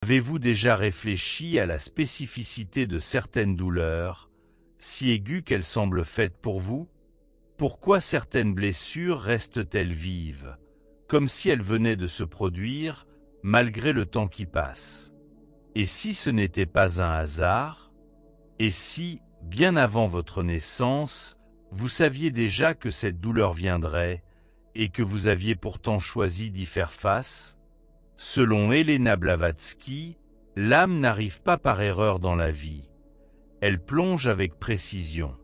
Avez-vous déjà réfléchi à la spécificité de certaines douleurs, si aiguës qu'elles semblent faites pour vous? Pourquoi certaines blessures restent-elles vives, comme si elles venaient de se produire, malgré le temps qui passe? Et si ce n'était pas un hasard? Et si, bien avant votre naissance, vous saviez déjà que cette douleur viendrait, et que vous aviez pourtant choisi d'y faire face? Selon Helena Blavatsky, l'âme n'arrive pas par erreur dans la vie. Elle plonge avec précision.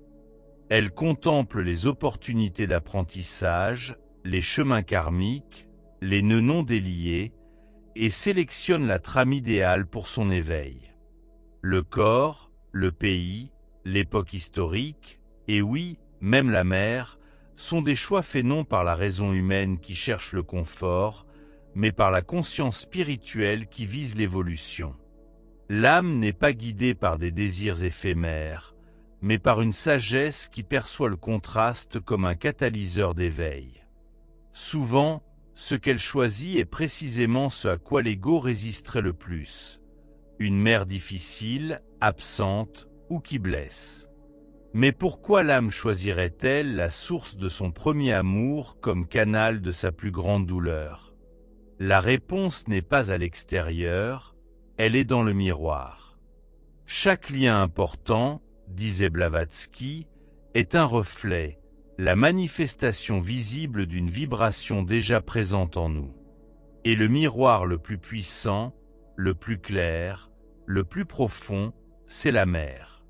Elle contemple les opportunités d'apprentissage, les chemins karmiques, les nœuds non déliés, et sélectionne la trame idéale pour son éveil. Le corps, le pays, l'époque historique, et oui, même la mer, sont des choix faits non par la raison humaine qui cherche le confort, mais par la conscience spirituelle qui vise l'évolution. L'âme n'est pas guidée par des désirs éphémères, mais par une sagesse qui perçoit le contraste comme un catalyseur d'éveil. Souvent, ce qu'elle choisit est précisément ce à quoi l'ego résisterait le plus. Une mère difficile, absente ou qui blesse. Mais pourquoi l'âme choisirait-elle la source de son premier amour comme canal de sa plus grande douleur? La réponse n'est pas à l'extérieur, elle est dans le miroir. Chaque lien important, disait Blavatsky, est un reflet, la manifestation visible d'une vibration déjà présente en nous. Et le miroir le plus puissant, le plus clair, le plus profond, c'est la mer.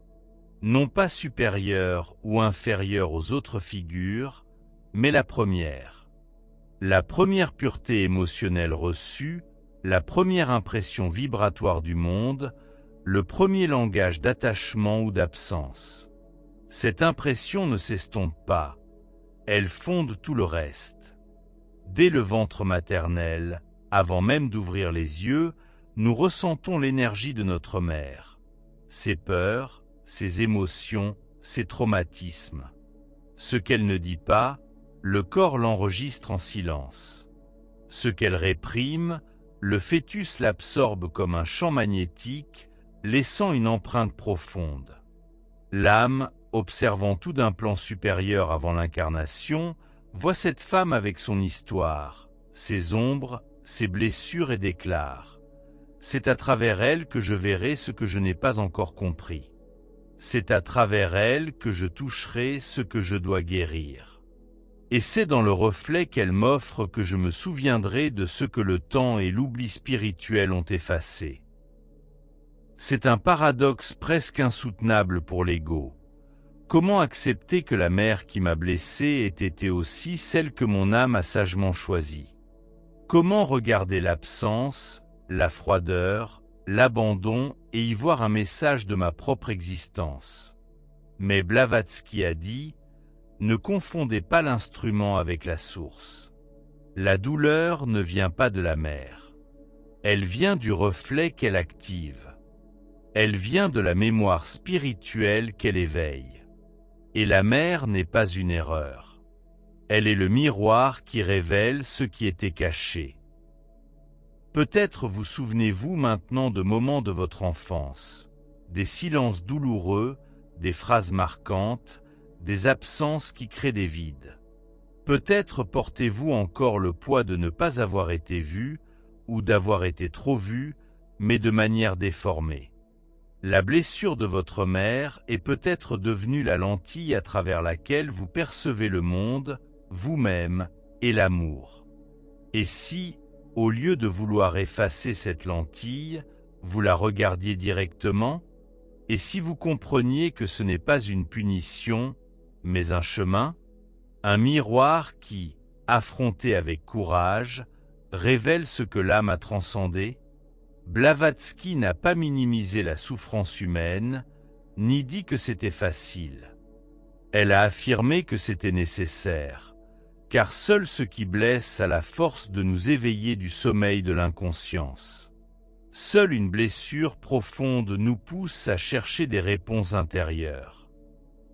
Non pas supérieure ou inférieure aux autres figures, mais la première. La première pureté émotionnelle reçue, la première impression vibratoire du monde, le premier langage d'attachement ou d'absence. Cette impression ne s'estompe pas, elle fonde tout le reste. Dès le ventre maternel, avant même d'ouvrir les yeux, nous ressentons l'énergie de notre mère, ses peurs, ses émotions, ses traumatismes. Ce qu'elle ne dit pas, le corps l'enregistre en silence. Ce qu'elle réprime, le fœtus l'absorbe comme un champ magnétique, laissant une empreinte profonde. L'âme, observant tout d'un plan supérieur avant l'incarnation, voit cette femme avec son histoire, ses ombres, ses blessures et déclare : c'est à travers elle que je verrai ce que je n'ai pas encore compris. C'est à travers elle que je toucherai ce que je dois guérir. Et c'est dans le reflet qu'elle m'offre que je me souviendrai de ce que le temps et l'oubli spirituel ont effacé. C'est un paradoxe presque insoutenable pour l'ego. Comment accepter que la mère qui m'a blessé ait été aussi celle que mon âme a sagement choisie? Comment regarder l'absence, la froideur, l'abandon et y voir un message de ma propre existence? Mais Blavatsky a dit: ne confondez pas l'instrument avec la source. La douleur ne vient pas de la mer. Elle vient du reflet qu'elle active. Elle vient de la mémoire spirituelle qu'elle éveille. Et la mer n'est pas une erreur. Elle est le miroir qui révèle ce qui était caché. Peut-être vous souvenez-vous maintenant de moments de votre enfance, des silences douloureux, des phrases marquantes, des absences qui créent des vides. Peut-être portez-vous encore le poids de ne pas avoir été vu, ou d'avoir été trop vu, mais de manière déformée. La blessure de votre mère est peut-être devenue la lentille à travers laquelle vous percevez le monde, vous-même, et l'amour. Et si, au lieu de vouloir effacer cette lentille, vous la regardiez directement? Et si vous compreniez que ce n'est pas une punition, mais un chemin, un miroir qui, affronté avec courage, révèle ce que l'âme a transcendé? Blavatsky n'a pas minimisé la souffrance humaine, ni dit que c'était facile. Elle a affirmé que c'était nécessaire, car seul ce qui blesse a la force de nous éveiller du sommeil de l'inconscience. Seule une blessure profonde nous pousse à chercher des réponses intérieures.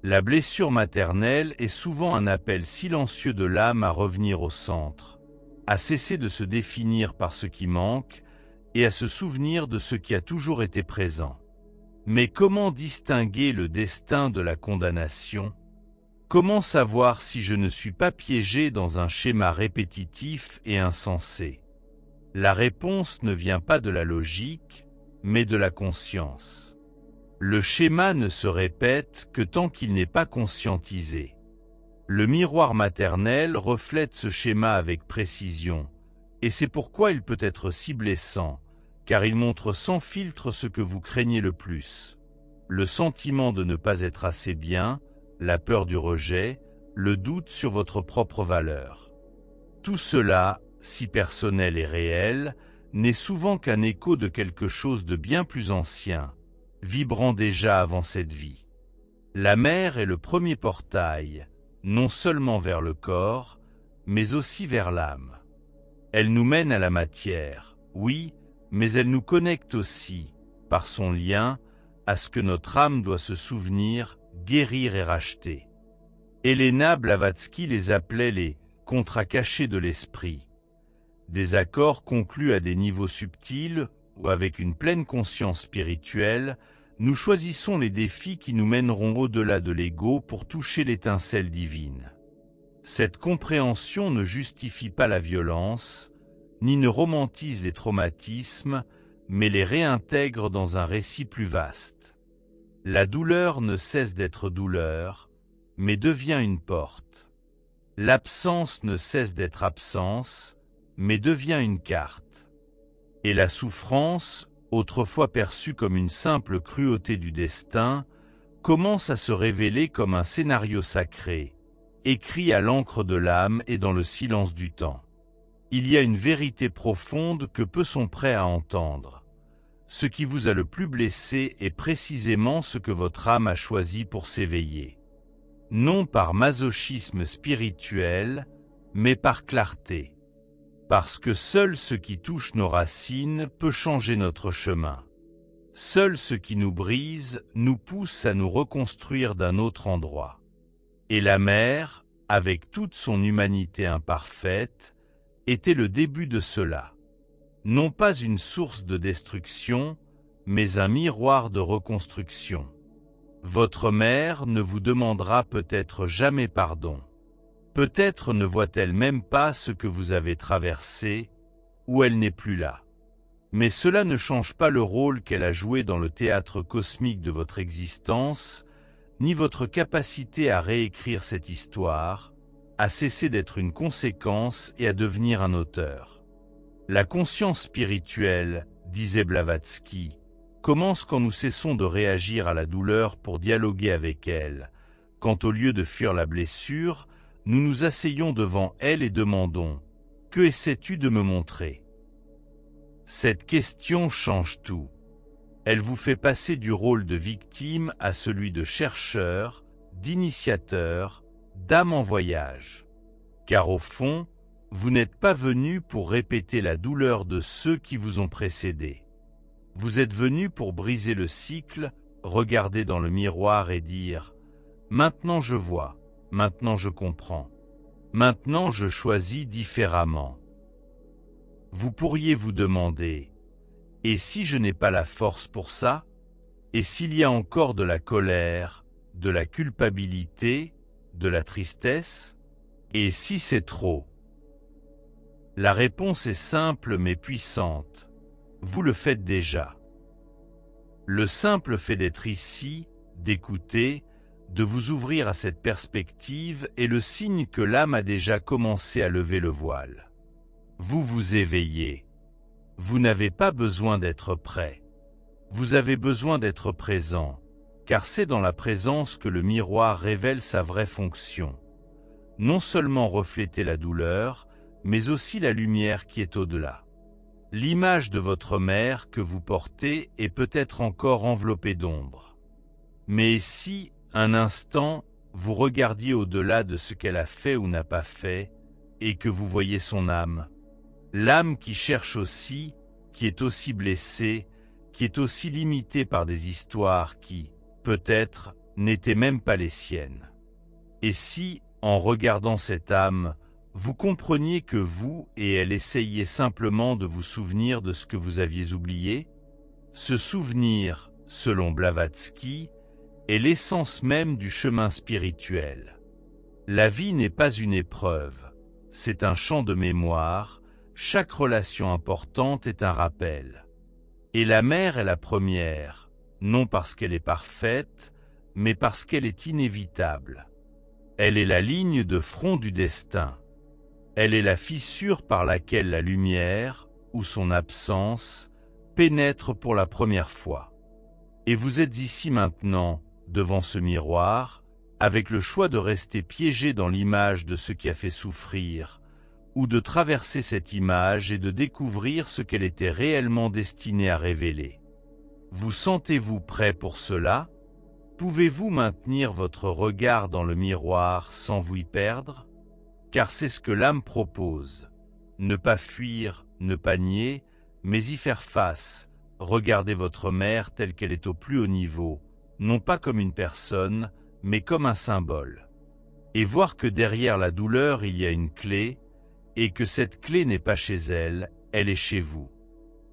La blessure maternelle est souvent un appel silencieux de l'âme à revenir au centre, à cesser de se définir par ce qui manque et à se souvenir de ce qui a toujours été présent. Mais comment distinguer le destin de la condamnation? Comment savoir si je ne suis pas piégé dans un schéma répétitif et insensé? La réponse ne vient pas de la logique, mais de la conscience. Le schéma ne se répète que tant qu'il n'est pas conscientisé. Le miroir maternel reflète ce schéma avec précision, et c'est pourquoi il peut être si blessant, car il montre sans filtre ce que vous craignez le plus. Le sentiment de ne pas être assez bien, la peur du rejet, le doute sur votre propre valeur. Tout cela, si personnel et réel, n'est souvent qu'un écho de quelque chose de bien plus ancien, vibrant déjà avant cette vie. La mère est le premier portail, non seulement vers le corps, mais aussi vers l'âme. Elle nous mène à la matière, oui, mais elle nous connecte aussi, par son lien, à ce que notre âme doit se souvenir, guérir et racheter. Helena Blavatsky les appelait les contrats cachés de l'esprit. Des accords conclus à des niveaux subtils ou avec une pleine conscience spirituelle, nous choisissons les défis qui nous mèneront au-delà de l'ego pour toucher l'étincelle divine. Cette compréhension ne justifie pas la violence, ni ne romantise les traumatismes, mais les réintègre dans un récit plus vaste. La douleur ne cesse d'être douleur, mais devient une porte. L'absence ne cesse d'être absence, mais devient une carte. Et la souffrance, autrefois perçue comme une simple cruauté du destin, commence à se révéler comme un scénario sacré, écrit à l'encre de l'âme et dans le silence du temps. Il y a une vérité profonde que peu sont prêts à entendre. Ce qui vous a le plus blessé est précisément ce que votre âme a choisi pour s'éveiller. Non par masochisme spirituel, mais par clarté. Parce que seul ce qui touche nos racines peut changer notre chemin. Seul ce qui nous brise nous pousse à nous reconstruire d'un autre endroit. Et la mère, avec toute son humanité imparfaite, était le début de cela. Non pas une source de destruction, mais un miroir de reconstruction. Votre mère ne vous demandera peut-être jamais pardon. Peut-être ne voit-elle même pas ce que vous avez traversé, ou elle n'est plus là. Mais cela ne change pas le rôle qu'elle a joué dans le théâtre cosmique de votre existence, ni votre capacité à réécrire cette histoire, à cesser d'être une conséquence et à devenir un auteur. La conscience spirituelle, disait Blavatsky, commence quand nous cessons de réagir à la douleur pour dialoguer avec elle, quand au lieu de fuir la blessure, nous nous asseyons devant elle et demandons « Que essaies-tu de me montrer ?» Cette question change tout. Elle vous fait passer du rôle de victime à celui de chercheur, d'initiateur, d'âme en voyage. Car au fond, vous n'êtes pas venu pour répéter la douleur de ceux qui vous ont précédé. Vous êtes venu pour briser le cycle, regarder dans le miroir et dire « Maintenant je vois, maintenant je comprends, maintenant je choisis différemment ». Vous pourriez vous demander « Et si je n'ai pas la force pour ça? Et s'il y a encore de la colère, de la culpabilité, de la tristesse? Et si c'est trop ?» La réponse est simple mais puissante. Vous le faites déjà. Le simple fait d'être ici, d'écouter, de vous ouvrir à cette perspective est le signe que l'âme a déjà commencé à lever le voile. Vous vous éveillez. Vous n'avez pas besoin d'être prêt. Vous avez besoin d'être présent, car c'est dans la présence que le miroir révèle sa vraie fonction. Non seulement refléter la douleur, mais aussi la lumière qui est au-delà. L'image de votre mère que vous portez est peut-être encore enveloppée d'ombre. Mais si, un instant, vous regardiez au-delà de ce qu'elle a fait ou n'a pas fait, et que vous voyez son âme, l'âme qui cherche aussi, qui est aussi blessée, qui est aussi limitée par des histoires qui, peut-être, n'étaient même pas les siennes. Et si, en regardant cette âme, vous compreniez que vous et elle essayiez simplement de vous souvenir de ce que vous aviez oublié? Ce souvenir, selon Blavatsky, est l'essence même du chemin spirituel. La vie n'est pas une épreuve, c'est un champ de mémoire, chaque relation importante est un rappel. Et la mère est la première, non parce qu'elle est parfaite, mais parce qu'elle est inévitable. Elle est la ligne de front du destin. Elle est la fissure par laquelle la lumière, ou son absence, pénètre pour la première fois. Et vous êtes ici maintenant, devant ce miroir, avec le choix de rester piégé dans l'image de ce qui a fait souffrir, ou de traverser cette image et de découvrir ce qu'elle était réellement destinée à révéler. Vous sentez-vous prêt pour cela? Pouvez-vous maintenir votre regard dans le miroir sans vous y perdre? Car c'est ce que l'âme propose. Ne pas fuir, ne pas nier, mais y faire face. Regardez votre mère telle qu'elle est au plus haut niveau, non pas comme une personne, mais comme un symbole. Et voir que derrière la douleur il y a une clé, et que cette clé n'est pas chez elle, elle est chez vous.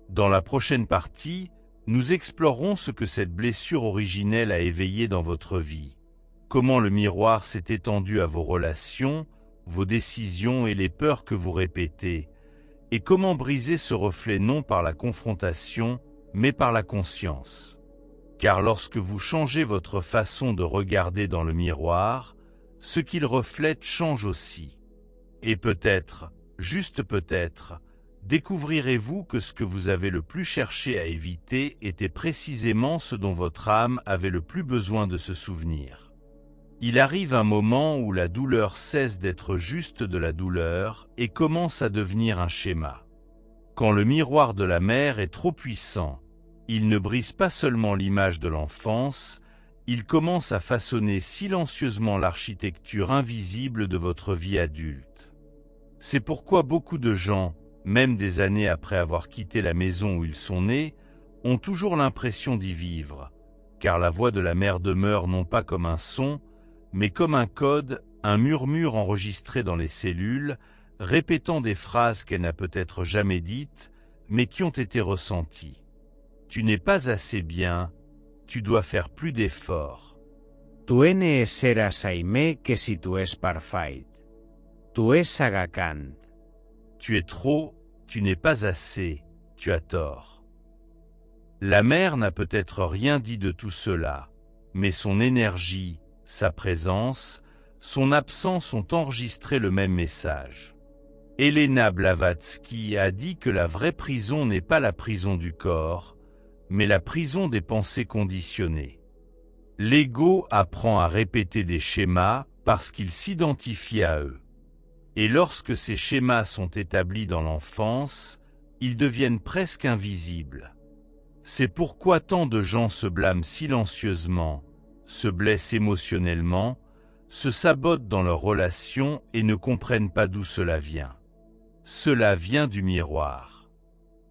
Dans la prochaine partie, nous explorerons ce que cette blessure originelle a éveillé dans votre vie, comment le miroir s'est étendu à vos relations, vos décisions et les peurs que vous répétez, et comment briser ce reflet non par la confrontation, mais par la conscience. Car lorsque vous changez votre façon de regarder dans le miroir, ce qu'il reflète change aussi. Et peut-être, juste peut-être, découvrirez-vous que ce que vous avez le plus cherché à éviter était précisément ce dont votre âme avait le plus besoin de se souvenir. Il arrive un moment où la douleur cesse d'être juste de la douleur et commence à devenir un schéma. Quand le miroir de la mère est trop puissant, il ne brise pas seulement l'image de l'enfance, il commence à façonner silencieusement l'architecture invisible de votre vie adulte. C'est pourquoi beaucoup de gens, même des années après avoir quitté la maison où ils sont nés, ont toujours l'impression d'y vivre, car la voix de la mère demeure non pas comme un son, mais comme un code, un murmure enregistré dans les cellules, répétant des phrases qu'elle n'a peut-être jamais dites, mais qui ont été ressenties. Tu n'es pas assez bien, tu dois faire plus d'efforts. Tu ne seràs aimé que si tu es perfect. Tu es sagacant. Tu es trop, tu n'es pas assez, tu as tort. La mère n'a peut-être rien dit de tout cela, mais son énergie, sa présence, son absence ont enregistré le même message. Elena Blavatsky a dit que la vraie prison n'est pas la prison du corps, mais la prison des pensées conditionnées. L'ego apprend à répéter des schémas parce qu'il s'identifie à eux. Et lorsque ces schémas sont établis dans l'enfance, ils deviennent presque invisibles. C'est pourquoi tant de gens se blâment silencieusement, se blessent émotionnellement, se sabotent dans leurs relations et ne comprennent pas d'où cela vient. Cela vient du miroir.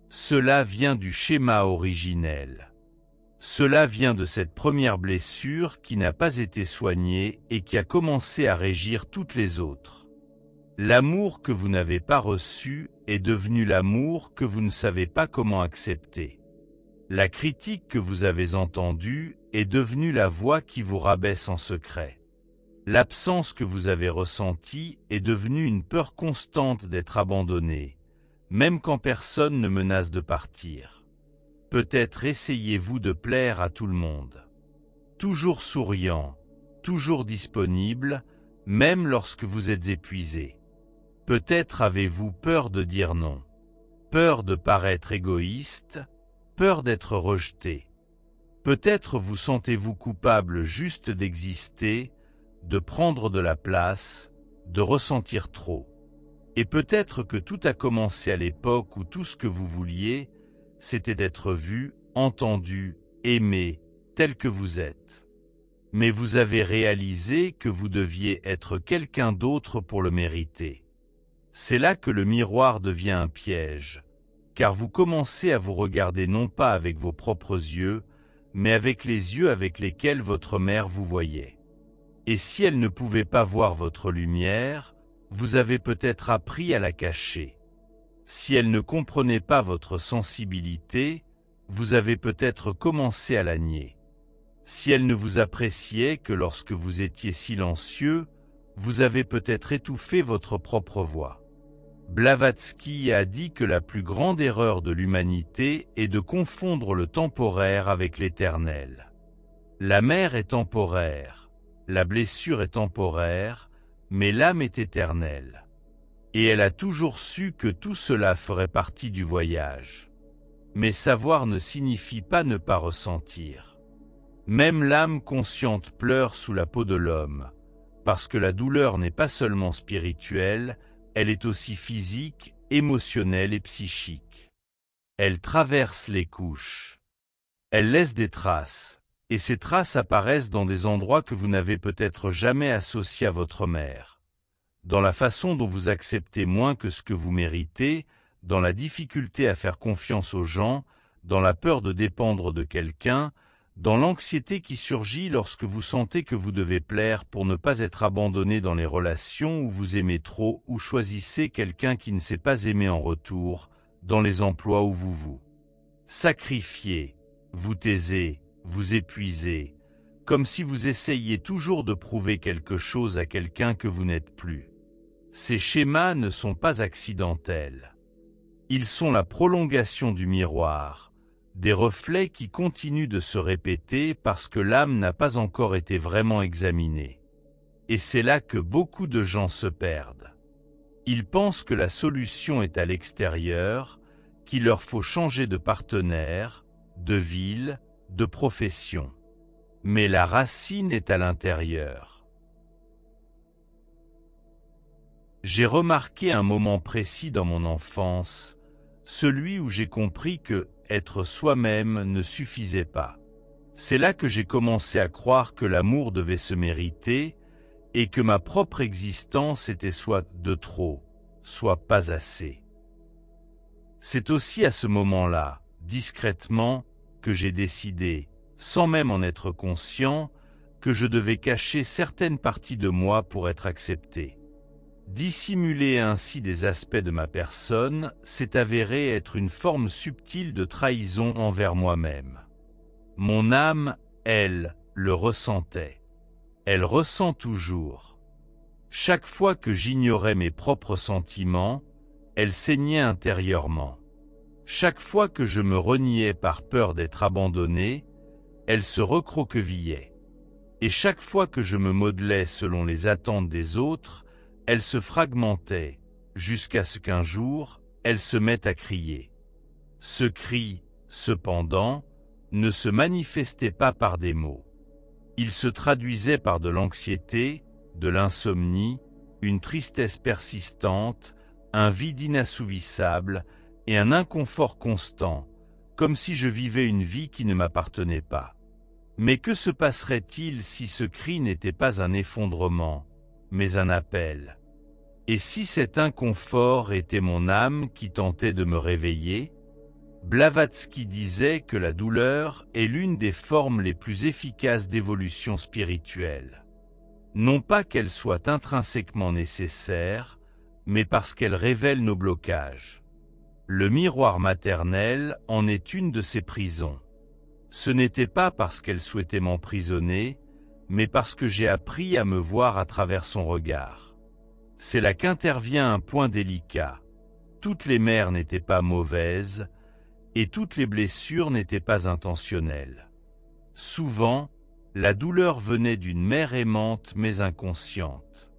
Cela vient du schéma originel. Cela vient de cette première blessure qui n'a pas été soignée et qui a commencé à régir toutes les autres. L'amour que vous n'avez pas reçu est devenu l'amour que vous ne savez pas comment accepter. La critique que vous avez entendue est devenue la voix qui vous rabaisse en secret. L'absence que vous avez ressentie est devenue une peur constante d'être abandonné, même quand personne ne menace de partir. Peut-être essayez-vous de plaire à tout le monde. Toujours souriant, toujours disponible, même lorsque vous êtes épuisé. Peut-être avez-vous peur de dire non, peur de paraître égoïste, peur d'être rejeté. Peut-être vous sentez-vous coupable juste d'exister, de prendre de la place, de ressentir trop. Et peut-être que tout a commencé à l'époque où tout ce que vous vouliez, c'était d'être vu, entendu, aimé, tel que vous êtes. Mais vous avez réalisé que vous deviez être quelqu'un d'autre pour le mériter. C'est là que le miroir devient un piège, car vous commencez à vous regarder non pas avec vos propres yeux, mais avec les yeux avec lesquels votre mère vous voyait. Et si elle ne pouvait pas voir votre lumière, vous avez peut-être appris à la cacher. Si elle ne comprenait pas votre sensibilité, vous avez peut-être commencé à la nier. Si elle ne vous appréciait que lorsque vous étiez silencieux, vous avez peut-être étouffé votre propre voix. Blavatsky a dit que la plus grande erreur de l'humanité est de confondre le temporaire avec l'éternel. La mer est temporaire, la blessure est temporaire, mais l'âme est éternelle. Et elle a toujours su que tout cela ferait partie du voyage. Mais savoir ne signifie pas ne pas ressentir. Même l'âme consciente pleure sous la peau de l'homme, parce que la douleur n'est pas seulement spirituelle, elle est aussi physique, émotionnelle et psychique. Elle traverse les couches. Elle laisse des traces, et ces traces apparaissent dans des endroits que vous n'avez peut-être jamais associés à votre mère. Dans la façon dont vous acceptez moins que ce que vous méritez, dans la difficulté à faire confiance aux gens, dans la peur de dépendre de quelqu'un, dans l'anxiété qui surgit lorsque vous sentez que vous devez plaire pour ne pas être abandonné dans les relations où vous aimez trop ou choisissez quelqu'un qui ne sait pas aimer en retour, dans les emplois où vous vous sacrifiez, vous taisez, vous épuisez, comme si vous essayiez toujours de prouver quelque chose à quelqu'un que vous n'êtes plus. Ces schémas ne sont pas accidentels. Ils sont la prolongation du miroir, des reflets qui continuent de se répéter parce que l'âme n'a pas encore été vraiment examinée. Et c'est là que beaucoup de gens se perdent. Ils pensent que la solution est à l'extérieur, qu'il leur faut changer de partenaire, de ville, de profession. Mais la racine est à l'intérieur. J'ai remarqué un moment précis dans mon enfance, celui où j'ai compris que être soi-même ne suffisait pas. C'est là que j'ai commencé à croire que l'amour devait se mériter et que ma propre existence était soit de trop, soit pas assez. C'est aussi à ce moment-là, discrètement, que j'ai décidé, sans même en être conscient, que je devais cacher certaines parties de moi pour être accepté. Dissimuler ainsi des aspects de ma personne s'est avéré être une forme subtile de trahison envers moi-même. Mon âme, elle, le ressentait. Elle ressent toujours. Chaque fois que j'ignorais mes propres sentiments, elle saignait intérieurement. Chaque fois que je me reniais par peur d'être abandonné, elle se recroquevillait. Et chaque fois que je me modelais selon les attentes des autres, elle se fragmentait, jusqu'à ce qu'un jour, elle se mette à crier. Ce cri, cependant, ne se manifestait pas par des mots. Il se traduisait par de l'anxiété, de l'insomnie, une tristesse persistante, un vide inassouvissable et un inconfort constant, comme si je vivais une vie qui ne m'appartenait pas. Mais que se passerait-il si ce cri n'était pas un effondrement, mais un appel? Et si cet inconfort était mon âme qui tentait de me réveiller? Blavatsky disait que la douleur est l'une des formes les plus efficaces d'évolution spirituelle. Non pas qu'elle soit intrinsèquement nécessaire, mais parce qu'elle révèle nos blocages. Le miroir maternel en est une de ces prisons. Ce n'était pas parce qu'elle souhaitait m'emprisonner, mais parce que j'ai appris à me voir à travers son regard. C'est là qu'intervient un point délicat. Toutes les mères n'étaient pas mauvaises, et toutes les blessures n'étaient pas intentionnelles. Souvent, la douleur venait d'une mère aimante mais inconsciente.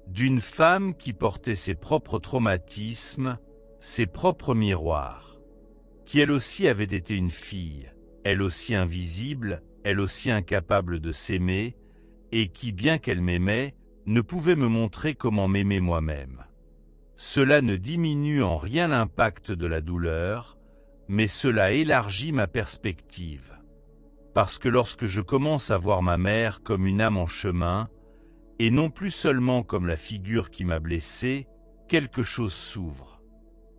D'une femme qui portait ses propres traumatismes, ses propres miroirs. Qui elle aussi avait été une fille, elle aussi invisible, elle aussi incapable de s'aimer, et qui, bien qu'elle m'aimait, ne pouvait me montrer comment m'aimer moi-même. Cela ne diminue en rien l'impact de la douleur, mais cela élargit ma perspective. Parce que lorsque je commence à voir ma mère comme une âme en chemin, et non plus seulement comme la figure qui m'a blessé, quelque chose s'ouvre.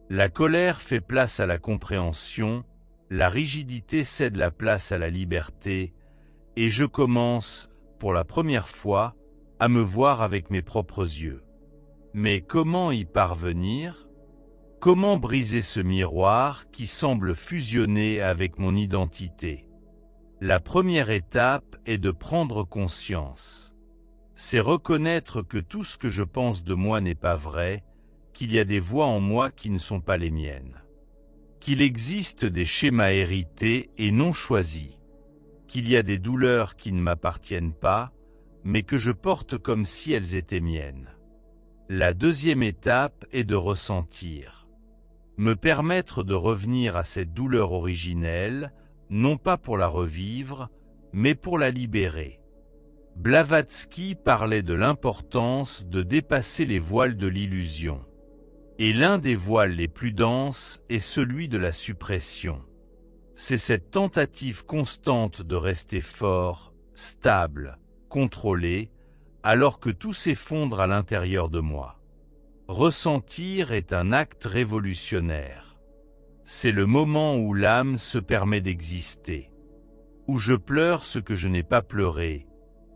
La colère fait place à la compréhension, la rigidité cède la place à la liberté, et je commence, pour la première fois, à me voir avec mes propres yeux. Mais comment y parvenir? Comment briser ce miroir qui semble fusionner avec mon identité? La première étape est de prendre conscience. C'est reconnaître que tout ce que je pense de moi n'est pas vrai, qu'il y a des voix en moi qui ne sont pas les miennes. Qu'il existe des schémas hérités et non choisis. Qu'il y a des douleurs qui ne m'appartiennent pas, mais que je porte comme si elles étaient miennes. La deuxième étape est de ressentir. Me permettre de revenir à cette douleur originelle, non pas pour la revivre, mais pour la libérer. Blavatsky parlait de l'importance de dépasser les voiles de l'illusion. Et l'un des voiles les plus denses est celui de la suppression. C'est cette tentative constante de rester fort, stable, contrôlé, alors que tout s'effondre à l'intérieur de moi. Ressentir est un acte révolutionnaire. C'est le moment où l'âme se permet d'exister, où je pleure ce que je n'ai pas pleuré,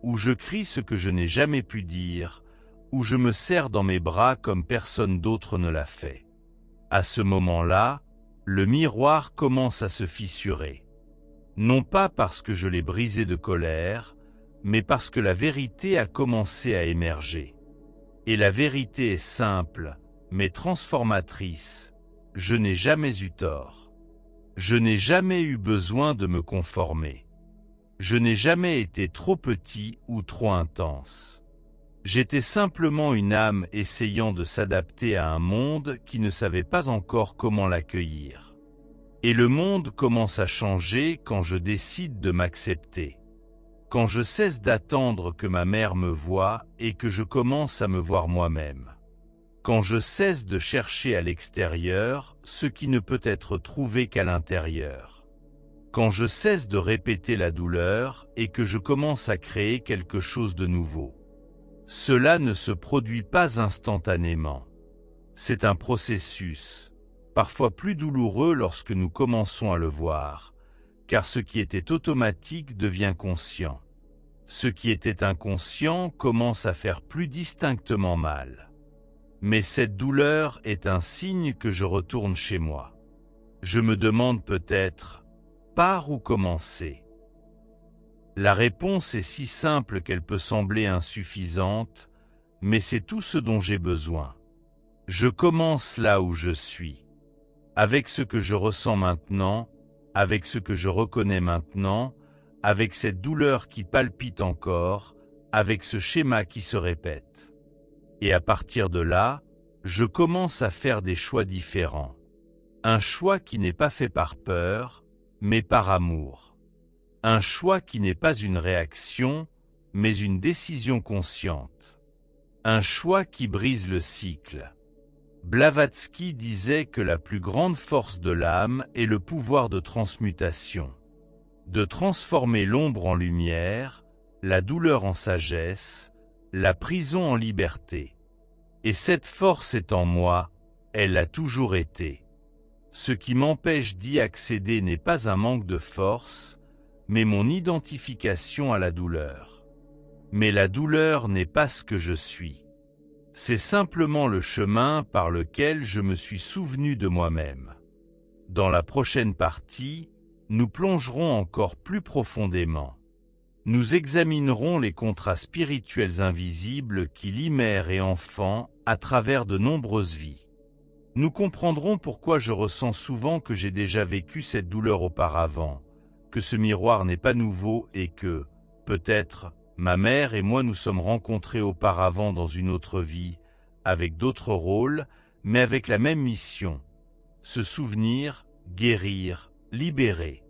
où je crie ce que je n'ai jamais pu dire, où je me serre dans mes bras comme personne d'autre ne l'a fait. À ce moment-là, le miroir commence à se fissurer. Non pas parce que je l'ai brisé de colère, mais parce que la vérité a commencé à émerger. Et la vérité est simple, mais transformatrice. Je n'ai jamais eu tort. Je n'ai jamais eu besoin de me conformer. Je n'ai jamais été trop petit ou trop intense. J'étais simplement une âme essayant de s'adapter à un monde qui ne savait pas encore comment l'accueillir. Et le monde commence à changer quand je décide de m'accepter. Quand je cesse d'attendre que ma mère me voie et que je commence à me voir moi-même. Quand je cesse de chercher à l'extérieur ce qui ne peut être trouvé qu'à l'intérieur. Quand je cesse de répéter la douleur et que je commence à créer quelque chose de nouveau. Cela ne se produit pas instantanément. C'est un processus, parfois plus douloureux lorsque nous commençons à le voir, car ce qui était automatique devient conscient. Ce qui était inconscient commence à faire plus distinctement mal. Mais cette douleur est un signe que je retourne chez moi. Je me demande peut-être, par où commencer? La réponse est si simple qu'elle peut sembler insuffisante, mais c'est tout ce dont j'ai besoin. Je commence là où je suis. Avec ce que je ressens maintenant, avec ce que je reconnais maintenant, avec cette douleur qui palpite encore, avec ce schéma qui se répète. Et à partir de là, je commence à faire des choix différents. Un choix qui n'est pas fait par peur, mais par amour. Un choix qui n'est pas une réaction, mais une décision consciente. Un choix qui brise le cycle. Blavatsky disait que la plus grande force de l'âme est le pouvoir de transmutation. De transformer l'ombre en lumière, la douleur en sagesse, la prison en liberté. Et cette force est en moi, elle a toujours été. Ce qui m'empêche d'y accéder n'est pas un manque de force, mais mon identification à la douleur. Mais la douleur n'est pas ce que je suis. C'est simplement le chemin par lequel je me suis souvenu de moi-même. Dans la prochaine partie, nous plongerons encore plus profondément. Nous examinerons les contrats spirituels invisibles qui lient mère et enfant à travers de nombreuses vies. Nous comprendrons pourquoi je ressens souvent que j'ai déjà vécu cette douleur auparavant, que ce miroir n'est pas nouveau et que, peut-être, ma mère et moi nous sommes rencontrés auparavant dans une autre vie, avec d'autres rôles, mais avec la même mission. Se souvenir, guérir, libérer.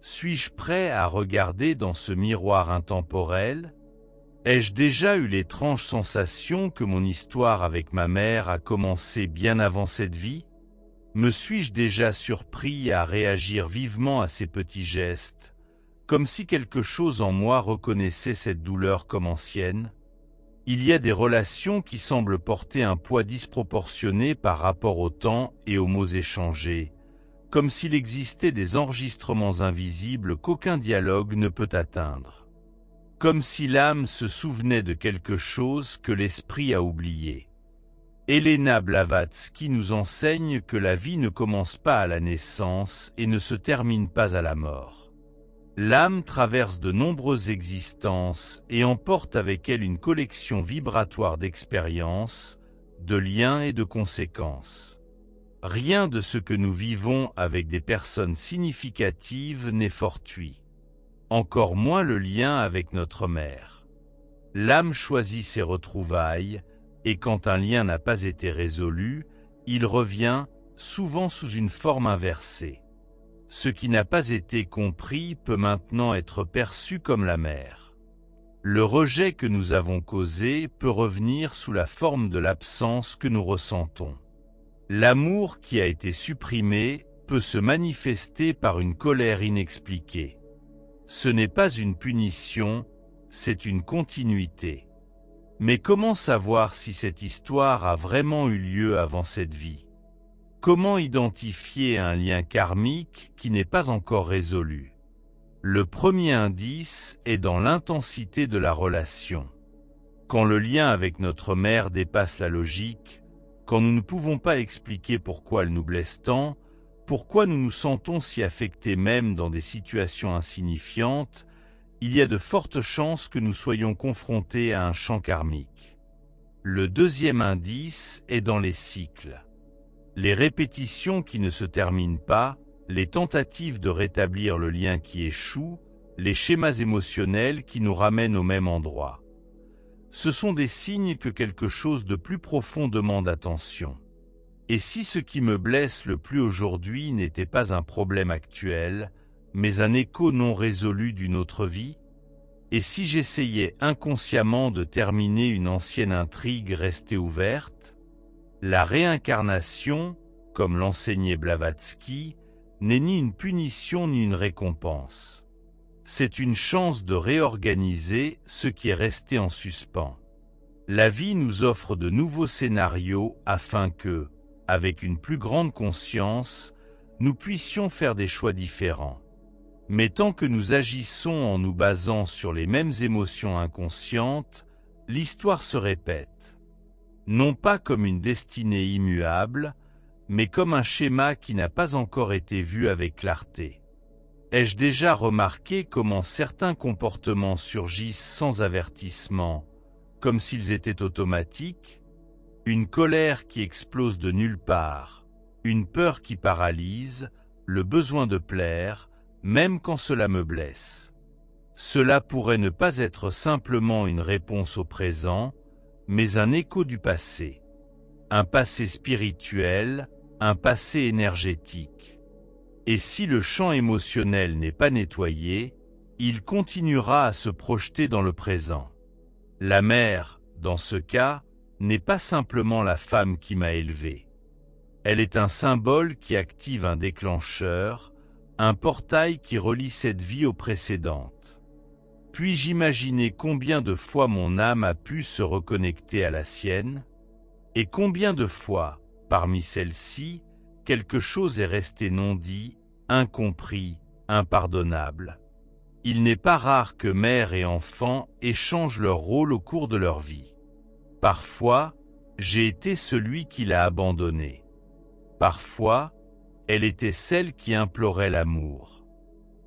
Suis-je prêt à regarder dans ce miroir intemporel? Ai-je déjà eu l'étrange sensation que mon histoire avec ma mère a commencé bien avant cette vie? Me suis-je déjà surpris à réagir vivement à ces petits gestes, comme si quelque chose en moi reconnaissait cette douleur comme ancienne? Il y a des relations qui semblent porter un poids disproportionné par rapport au temps et aux mots échangés, comme s'il existait des enregistrements invisibles qu'aucun dialogue ne peut atteindre. Comme si l'âme se souvenait de quelque chose que l'esprit a oublié. Elena Blavatsky nous enseigne que la vie ne commence pas à la naissance et ne se termine pas à la mort. L'âme traverse de nombreuses existences et emporte avec elle une collection vibratoire d'expériences, de liens et de conséquences. Rien de ce que nous vivons avec des personnes significatives n'est fortuit. Encore moins le lien avec notre mère. L'âme choisit ses retrouvailles, et quand un lien n'a pas été résolu, il revient, souvent sous une forme inversée. Ce qui n'a pas été compris peut maintenant être perçu comme la mère. Le rejet que nous avons causé peut revenir sous la forme de l'absence que nous ressentons. L'amour qui a été supprimé peut se manifester par une colère inexpliquée. Ce n'est pas une punition, c'est une continuité. Mais comment savoir si cette histoire a vraiment eu lieu avant cette vie? Comment identifier un lien karmique qui n'est pas encore résolu? Le premier indice est dans l'intensité de la relation. Quand le lien avec notre mère dépasse la logique, quand nous ne pouvons pas expliquer pourquoi elle nous blesse tant, pourquoi nous nous sentons si affectés même dans des situations insignifiantes, il y a de fortes chances que nous soyons confrontés à un champ karmique. Le deuxième indice est dans les cycles. Les répétitions qui ne se terminent pas, les tentatives de rétablir le lien qui échoue, les schémas émotionnels qui nous ramènent au même endroit. Ce sont des signes que quelque chose de plus profond demande attention. Et si ce qui me blesse le plus aujourd'hui n'était pas un problème actuel, mais un écho non résolu d'une autre vie? Et si j'essayais inconsciemment de terminer une ancienne intrigue restée ouverte? La réincarnation, comme l'enseignait Blavatsky, n'est ni une punition ni une récompense. C'est une chance de réorganiser ce qui est resté en suspens. La vie nous offre de nouveaux scénarios afin que, avec une plus grande conscience, nous puissions faire des choix différents. Mais tant que nous agissons en nous basant sur les mêmes émotions inconscientes, l'histoire se répète. Non pas comme une destinée immuable, mais comme un schéma qui n'a pas encore été vu avec clarté. Ai-je déjà remarqué comment certains comportements surgissent sans avertissement, comme s'ils étaient automatiques? Une colère qui explose de nulle part, une peur qui paralyse, le besoin de plaire, même quand cela me blesse. Cela pourrait ne pas être simplement une réponse au présent, mais un écho du passé. Un passé spirituel, un passé énergétique. Et si le champ émotionnel n'est pas nettoyé, il continuera à se projeter dans le présent. La mère, dans ce cas, n'est pas simplement la femme qui m'a élevé. Elle est un symbole qui active un déclencheur, un portail qui relie cette vie aux précédentes. Puis-je imaginer combien de fois mon âme a pu se reconnecter à la sienne? Et combien de fois, parmi celles-ci, quelque chose est resté non dit, incompris, impardonnable? Il n'est pas rare que mère et enfant échangent leur rôle au cours de leur vie. Parfois, j'ai été celui qui l'a abandonnée. Parfois, elle était celle qui implorait l'amour.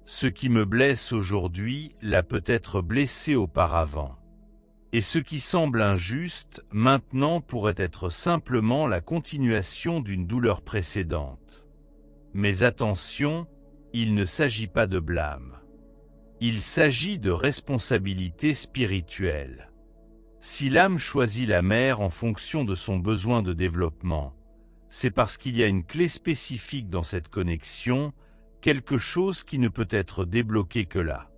Ce qui me blesse aujourd'hui l'a peut-être blessé auparavant. Et ce qui semble injuste maintenant pourrait être simplement la continuation d'une douleur précédente. Mais attention, il ne s'agit pas de blâme. Il s'agit de responsabilité spirituelle. Si l'âme choisit la mère en fonction de son besoin de développement, c'est parce qu'il y a une clé spécifique dans cette connexion, quelque chose qui ne peut être débloqué que là.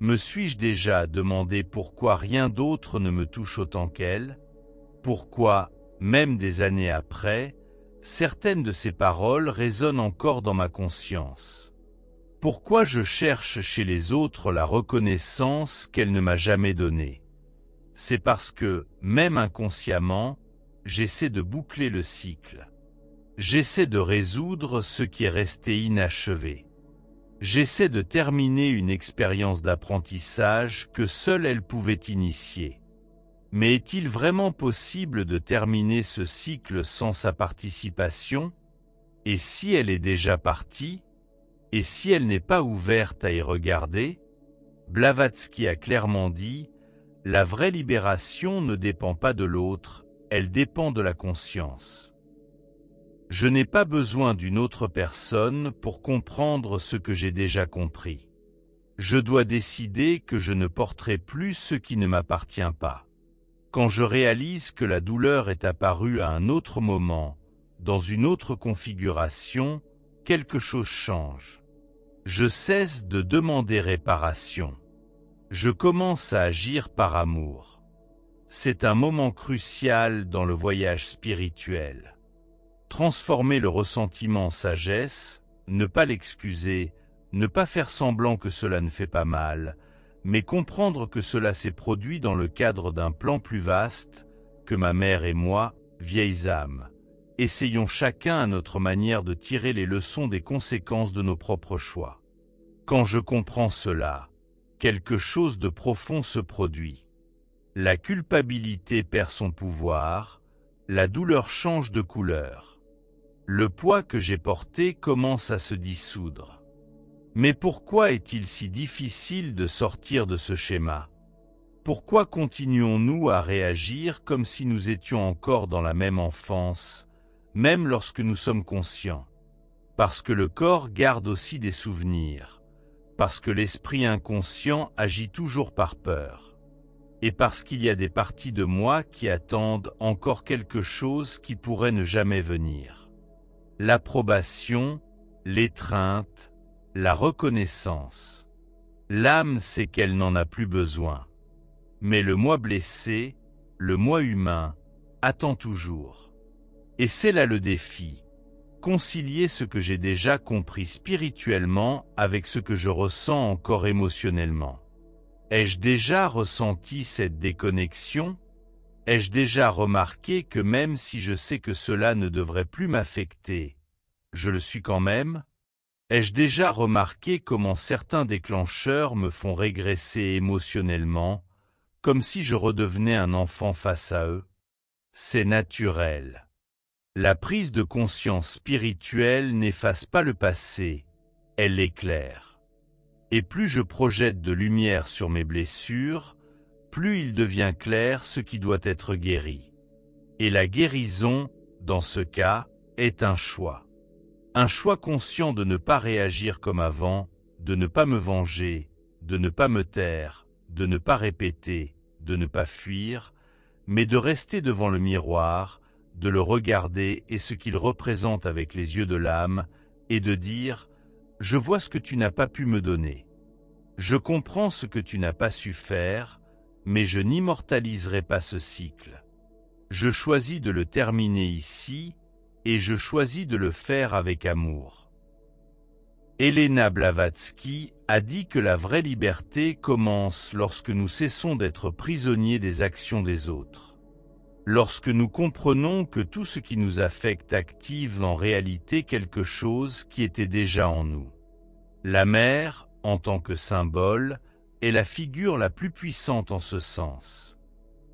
Me suis-je déjà demandé pourquoi rien d'autre ne me touche autant qu'elle? Pourquoi, même des années après, certaines de ces paroles résonnent encore dans ma conscience? Pourquoi je cherche chez les autres la reconnaissance qu'elle ne m'a jamais donnée? C'est parce que, même inconsciemment, j'essaie de boucler le cycle. J'essaie de résoudre ce qui est resté inachevé. J'essaie de terminer une expérience d'apprentissage que seule elle pouvait initier. Mais est-il vraiment possible de terminer ce cycle sans sa participation? Et si elle est déjà partie? Et si elle n'est pas ouverte à y regarder? Blavatsky a clairement dit, la vraie libération ne dépend pas de l'autre, elle dépend de la conscience. Je n'ai pas besoin d'une autre personne pour comprendre ce que j'ai déjà compris. Je dois décider que je ne porterai plus ce qui ne m'appartient pas. Quand je réalise que la douleur est apparue à un autre moment, dans une autre configuration, quelque chose change. Je cesse de demander réparation. Je commence à agir par amour. C'est un moment crucial dans le voyage spirituel. Transformer le ressentiment en sagesse, ne pas l'excuser, ne pas faire semblant que cela ne fait pas mal, mais comprendre que cela s'est produit dans le cadre d'un plan plus vaste, que ma mère et moi, vieilles âmes, essayons chacun à notre manière de tirer les leçons des conséquences de nos propres choix. Quand je comprends cela, quelque chose de profond se produit. La culpabilité perd son pouvoir, la douleur change de couleur. Le poids que j'ai porté commence à se dissoudre. Mais pourquoi est-il si difficile de sortir de ce schéma? Pourquoi continuons-nous à réagir comme si nous étions encore dans la même enfance, même lorsque nous sommes conscients? Parce que le corps garde aussi des souvenirs, parce que l'esprit inconscient agit toujours par peur, et parce qu'il y a des parties de moi qui attendent encore quelque chose qui pourrait ne jamais venir. L'approbation, l'étreinte, la reconnaissance. L'âme sait qu'elle n'en a plus besoin. Mais le moi blessé, le moi humain, attend toujours. Et c'est là le défi. Concilier ce que j'ai déjà compris spirituellement avec ce que je ressens encore émotionnellement. Ai-je déjà ressenti cette déconnexion? Ai-je déjà remarqué que même si je sais que cela ne devrait plus m'affecter, je le suis quand même? Ai-je déjà remarqué comment certains déclencheurs me font régresser émotionnellement, comme si je redevenais un enfant face à eux? C'est naturel. La prise de conscience spirituelle n'efface pas le passé, elle l'éclaire. Et plus je projette de lumière sur mes blessures, plus il devient clair ce qui doit être guéri. Et la guérison, dans ce cas, est un choix. Un choix conscient de ne pas réagir comme avant, de ne pas me venger, de ne pas me taire, de ne pas répéter, de ne pas fuir, mais de rester devant le miroir, de le regarder et ce qu'il représente avec les yeux de l'âme, et de dire « Je vois ce que tu n'as pas pu me donner. Je comprends ce que tu n'as pas su faire, mais je n'immortaliserai pas ce cycle. Je choisis de le terminer ici, et je choisis de le faire avec amour. » Elena Blavatsky a dit que la vraie liberté commence lorsque nous cessons d'être prisonniers des actions des autres. Lorsque nous comprenons que tout ce qui nous affecte active en réalité quelque chose qui était déjà en nous. La mère, en tant que symbole, est la figure la plus puissante en ce sens.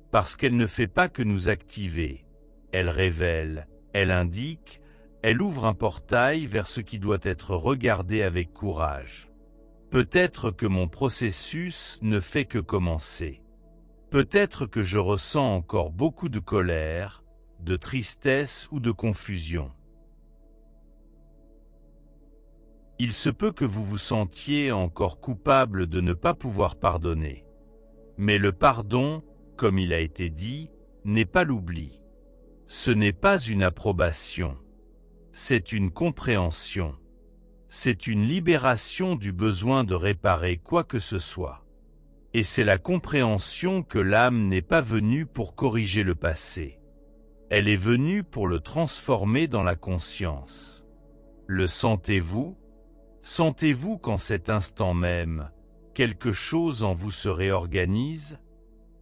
Parce qu'elle ne fait pas que nous activer, elle révèle, elle indique, elle ouvre un portail vers ce qui doit être regardé avec courage. Peut-être que mon processus ne fait que commencer. Peut-être que je ressens encore beaucoup de colère, de tristesse ou de confusion. Il se peut que vous vous sentiez encore coupable de ne pas pouvoir pardonner. Mais le pardon, comme il a été dit, n'est pas l'oubli. Ce n'est pas une approbation. C'est une compréhension. C'est une libération du besoin de réparer quoi que ce soit. Et c'est la compréhension que l'âme n'est pas venue pour corriger le passé. Elle est venue pour le transformer dans la conscience. Le sentez-vous? Sentez-vous qu'en cet instant même, quelque chose en vous se réorganise?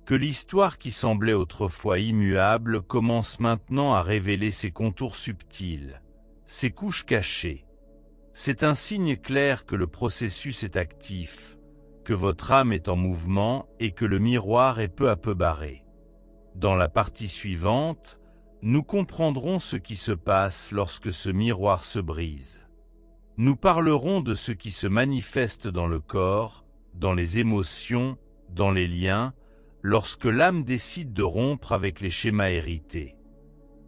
Que l'histoire qui semblait autrefois immuable commence maintenant à révéler ses contours subtils, ses couches cachées. C'est un signe clair que le processus est actif, que votre âme est en mouvement et que le miroir est peu à peu barré. Dans la partie suivante, nous comprendrons ce qui se passe lorsque ce miroir se brise. Nous parlerons de ce qui se manifeste dans le corps, dans les émotions, dans les liens, lorsque l'âme décide de rompre avec les schémas hérités.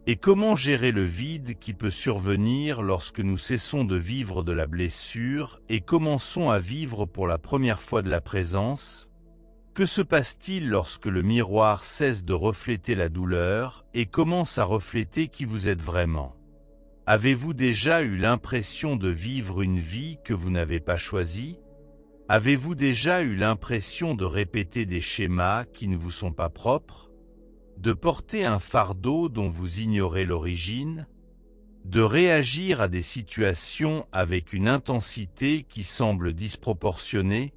Et comment gérer le vide qui peut survenir lorsque nous cessons de vivre de la blessure et commençons à vivre pour la première fois de la présence? Que se passe-t-il lorsque le miroir cesse de refléter la douleur et commence à refléter qui vous êtes vraiment? Avez-vous déjà eu l'impression de vivre une vie que vous n'avez pas choisie? Avez-vous déjà eu l'impression de répéter des schémas qui ne vous sont pas propres? De porter un fardeau dont vous ignorez l'origine? De réagir à des situations avec une intensité qui semble disproportionnée?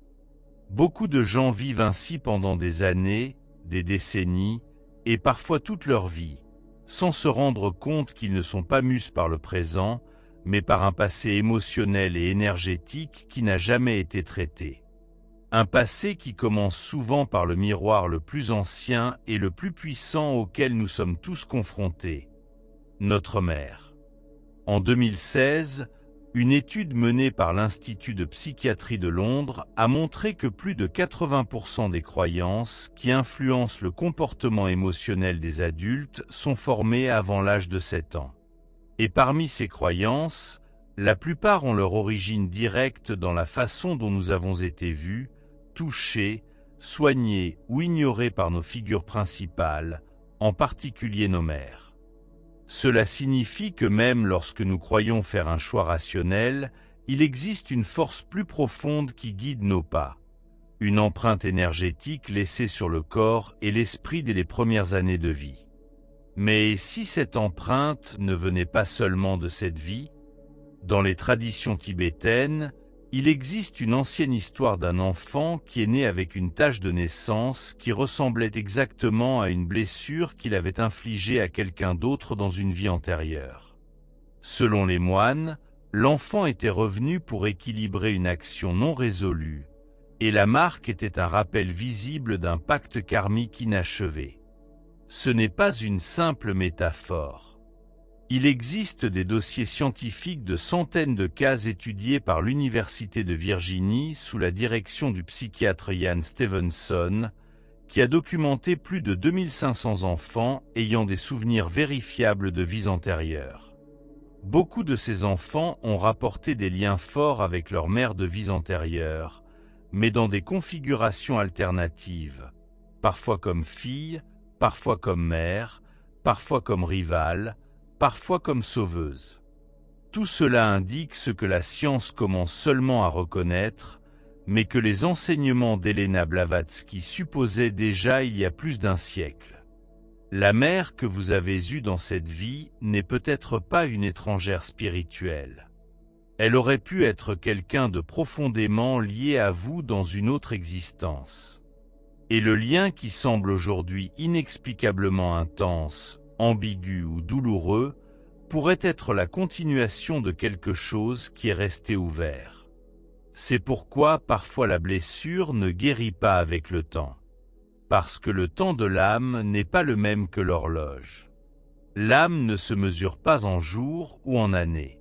Beaucoup de gens vivent ainsi pendant des années, des décennies, et parfois toute leur vie, sans se rendre compte qu'ils ne sont pas mus par le présent, mais par un passé émotionnel et énergétique qui n'a jamais été traité. Un passé qui commence souvent par le miroir le plus ancien et le plus puissant auquel nous sommes tous confrontés, notre mère. En 2016, une étude menée par l'Institut de psychiatrie de Londres a montré que plus de 80% des croyances qui influencent le comportement émotionnel des adultes sont formées avant l'âge de 7 ans. Et parmi ces croyances, la plupart ont leur origine directe dans la façon dont nous avons été vus, touchés, soignés ou ignorés par nos figures principales, en particulier nos mères. Cela signifie que même lorsque nous croyons faire un choix rationnel, il existe une force plus profonde qui guide nos pas, une empreinte énergétique laissée sur le corps et l'esprit dès les premières années de vie. Mais si cette empreinte ne venait pas seulement de cette vie? Dans les traditions tibétaines, il existe une ancienne histoire d'un enfant qui est né avec une tache de naissance qui ressemblait exactement à une blessure qu'il avait infligée à quelqu'un d'autre dans une vie antérieure. Selon les moines, l'enfant était revenu pour équilibrer une action non résolue, et la marque était un rappel visible d'un pacte karmique inachevé. Ce n'est pas une simple métaphore. Il existe des dossiers scientifiques de centaines de cas étudiés par l'Université de Virginie sous la direction du psychiatre Ian Stevenson, qui a documenté plus de 2500 enfants ayant des souvenirs vérifiables de vies antérieures. Beaucoup de ces enfants ont rapporté des liens forts avec leur mère de vies antérieures, mais dans des configurations alternatives, parfois comme fille, parfois comme mère, parfois comme rivale, parfois comme sauveuse. Tout cela indique ce que la science commence seulement à reconnaître, mais que les enseignements d'Elena Blavatsky supposaient déjà il y a plus d'un siècle. La mère que vous avez eue dans cette vie n'est peut-être pas une étrangère spirituelle. Elle aurait pu être quelqu'un de profondément lié à vous dans une autre existence. Et le lien qui semble aujourd'hui inexplicablement intense, ambigu ou douloureux, pourrait être la continuation de quelque chose qui est resté ouvert. C'est pourquoi parfois la blessure ne guérit pas avec le temps. Parce que le temps de l'âme n'est pas le même que l'horloge. L'âme ne se mesure pas en jours ou en années.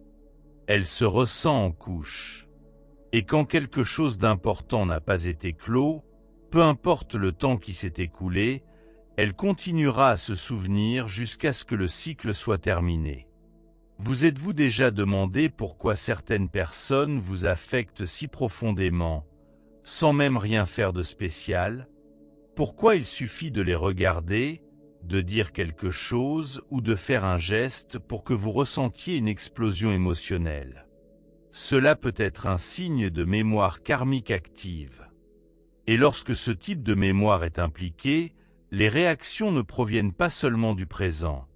Elle se ressent en couches. Et quand quelque chose d'important n'a pas été clos, peu importe le temps qui s'est écoulé, elle continuera à se souvenir jusqu'à ce que le cycle soit terminé. Vous êtes-vous déjà demandé pourquoi certaines personnes vous affectent si profondément, sans même rien faire de spécial? Pourquoi il suffit de les regarder, de dire quelque chose ou de faire un geste pour que vous ressentiez une explosion émotionnelle? Cela peut être un signe de mémoire karmique active. Et lorsque ce type de mémoire est impliqué, les réactions ne proviennent pas seulement du présent,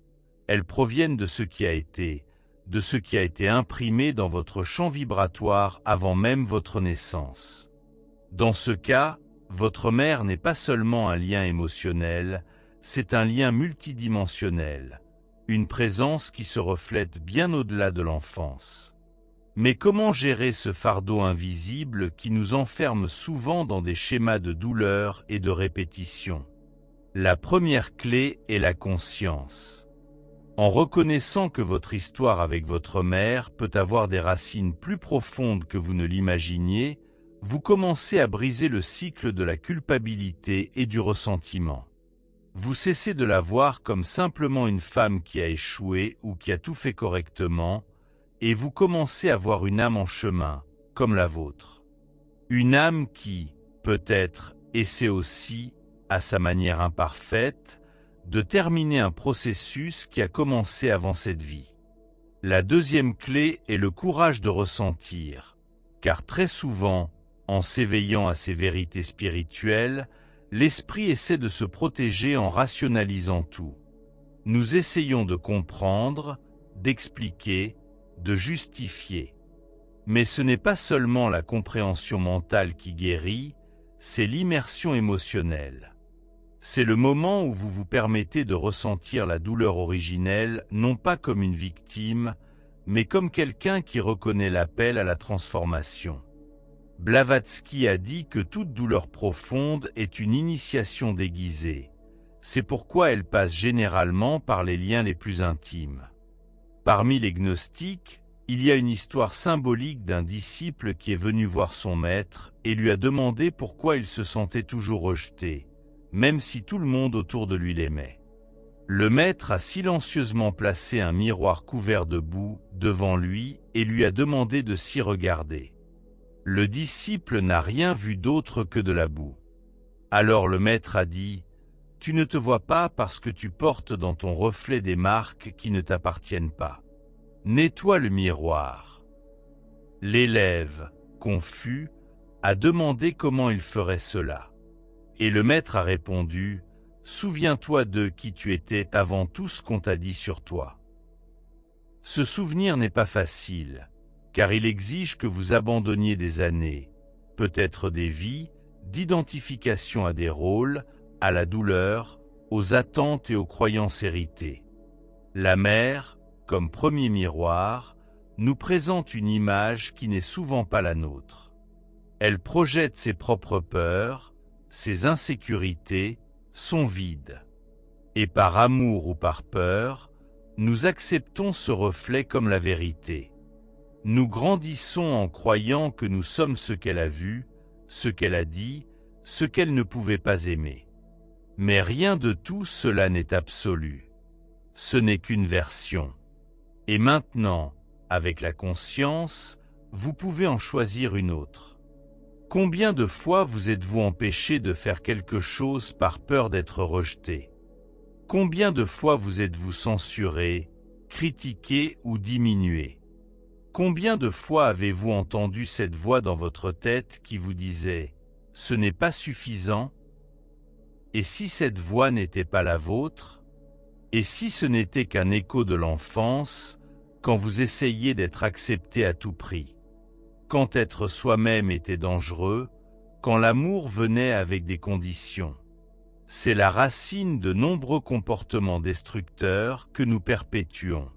elles proviennent de ce qui a été, de ce qui a été imprimé dans votre champ vibratoire avant même votre naissance. Dans ce cas, votre mère n'est pas seulement un lien émotionnel, c'est un lien multidimensionnel, une présence qui se reflète bien au-delà de l'enfance. Mais comment gérer ce fardeau invisible qui nous enferme souvent dans des schémas de douleur et de répétition? La première clé est la conscience. En reconnaissant que votre histoire avec votre mère peut avoir des racines plus profondes que vous ne l'imaginiez, vous commencez à briser le cycle de la culpabilité et du ressentiment. Vous cessez de la voir comme simplement une femme qui a échoué ou qui a tout fait correctement, et vous commencez à voir une âme en chemin, comme la vôtre. Une âme qui, peut-être, essaie aussi, à sa manière imparfaite, de terminer un processus qui a commencé avant cette vie. La deuxième clé est le courage de ressentir, car très souvent, en s'éveillant à ces vérités spirituelles, l'esprit essaie de se protéger en rationalisant tout. Nous essayons de comprendre, d'expliquer, de justifier. Mais ce n'est pas seulement la compréhension mentale qui guérit, c'est l'immersion émotionnelle. C'est le moment où vous vous permettez de ressentir la douleur originelle non pas comme une victime, mais comme quelqu'un qui reconnaît l'appel à la transformation. Blavatsky a dit que toute douleur profonde est une initiation déguisée. C'est pourquoi elle passe généralement par les liens les plus intimes. Parmi les gnostiques, il y a une histoire symbolique d'un disciple qui est venu voir son maître et lui a demandé pourquoi il se sentait toujours rejeté, même si tout le monde autour de lui l'aimait. Le maître a silencieusement placé un miroir couvert de boue devant lui et lui a demandé de s'y regarder. Le disciple n'a rien vu d'autre que de la boue. Alors le maître a dit : « Tu ne te vois pas parce que tu portes dans ton reflet des marques qui ne t'appartiennent pas. Nettoie le miroir. » L'élève, confus, a demandé comment il ferait cela. Et le maître a répondu : « Souviens-toi de qui tu étais avant tout ce qu'on t'a dit sur toi. » Ce souvenir n'est pas facile, car il exige que vous abandonniez des années, peut-être des vies, d'identification à des rôles, à la douleur, aux attentes et aux croyances héritées. La mère, comme premier miroir, nous présente une image qui n'est souvent pas la nôtre. Elle projette ses propres peurs, ses insécurités, son vide. Et par amour ou par peur, nous acceptons ce reflet comme la vérité. Nous grandissons en croyant que nous sommes ce qu'elle a vu, ce qu'elle a dit, ce qu'elle ne pouvait pas aimer. Mais rien de tout cela n'est absolu. Ce n'est qu'une version. Et maintenant, avec la conscience, vous pouvez en choisir une autre. Combien de fois vous êtes-vous empêché de faire quelque chose par peur d'être rejeté? Combien de fois vous êtes-vous censuré, critiqué ou diminué? Combien de fois avez-vous entendu cette voix dans votre tête qui vous disait « Ce n'est pas suffisant » ? Et si cette voix n'était pas la vôtre? Et si ce n'était qu'un écho de l'enfance, quand vous essayiez d'être accepté à tout prix? Quand être soi-même était dangereux, quand l'amour venait avec des conditions? C'est la racine de nombreux comportements destructeurs que nous perpétuons.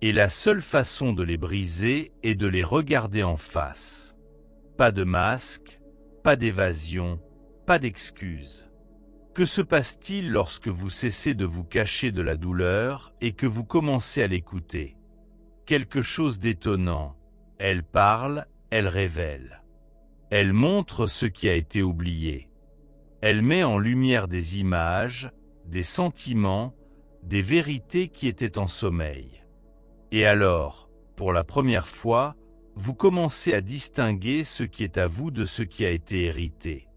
Et la seule façon de les briser est de les regarder en face. Pas de masque, pas d'évasion, pas d'excuses. Que se passe-t-il lorsque vous cessez de vous cacher de la douleur et que vous commencez à l'écouter? Quelque chose d'étonnant. Elle parle, elle révèle. Elle montre ce qui a été oublié. Elle met en lumière des images, des sentiments, des vérités qui étaient en sommeil. Et alors, pour la première fois, vous commencez à distinguer ce qui est à vous de ce qui a été hérité.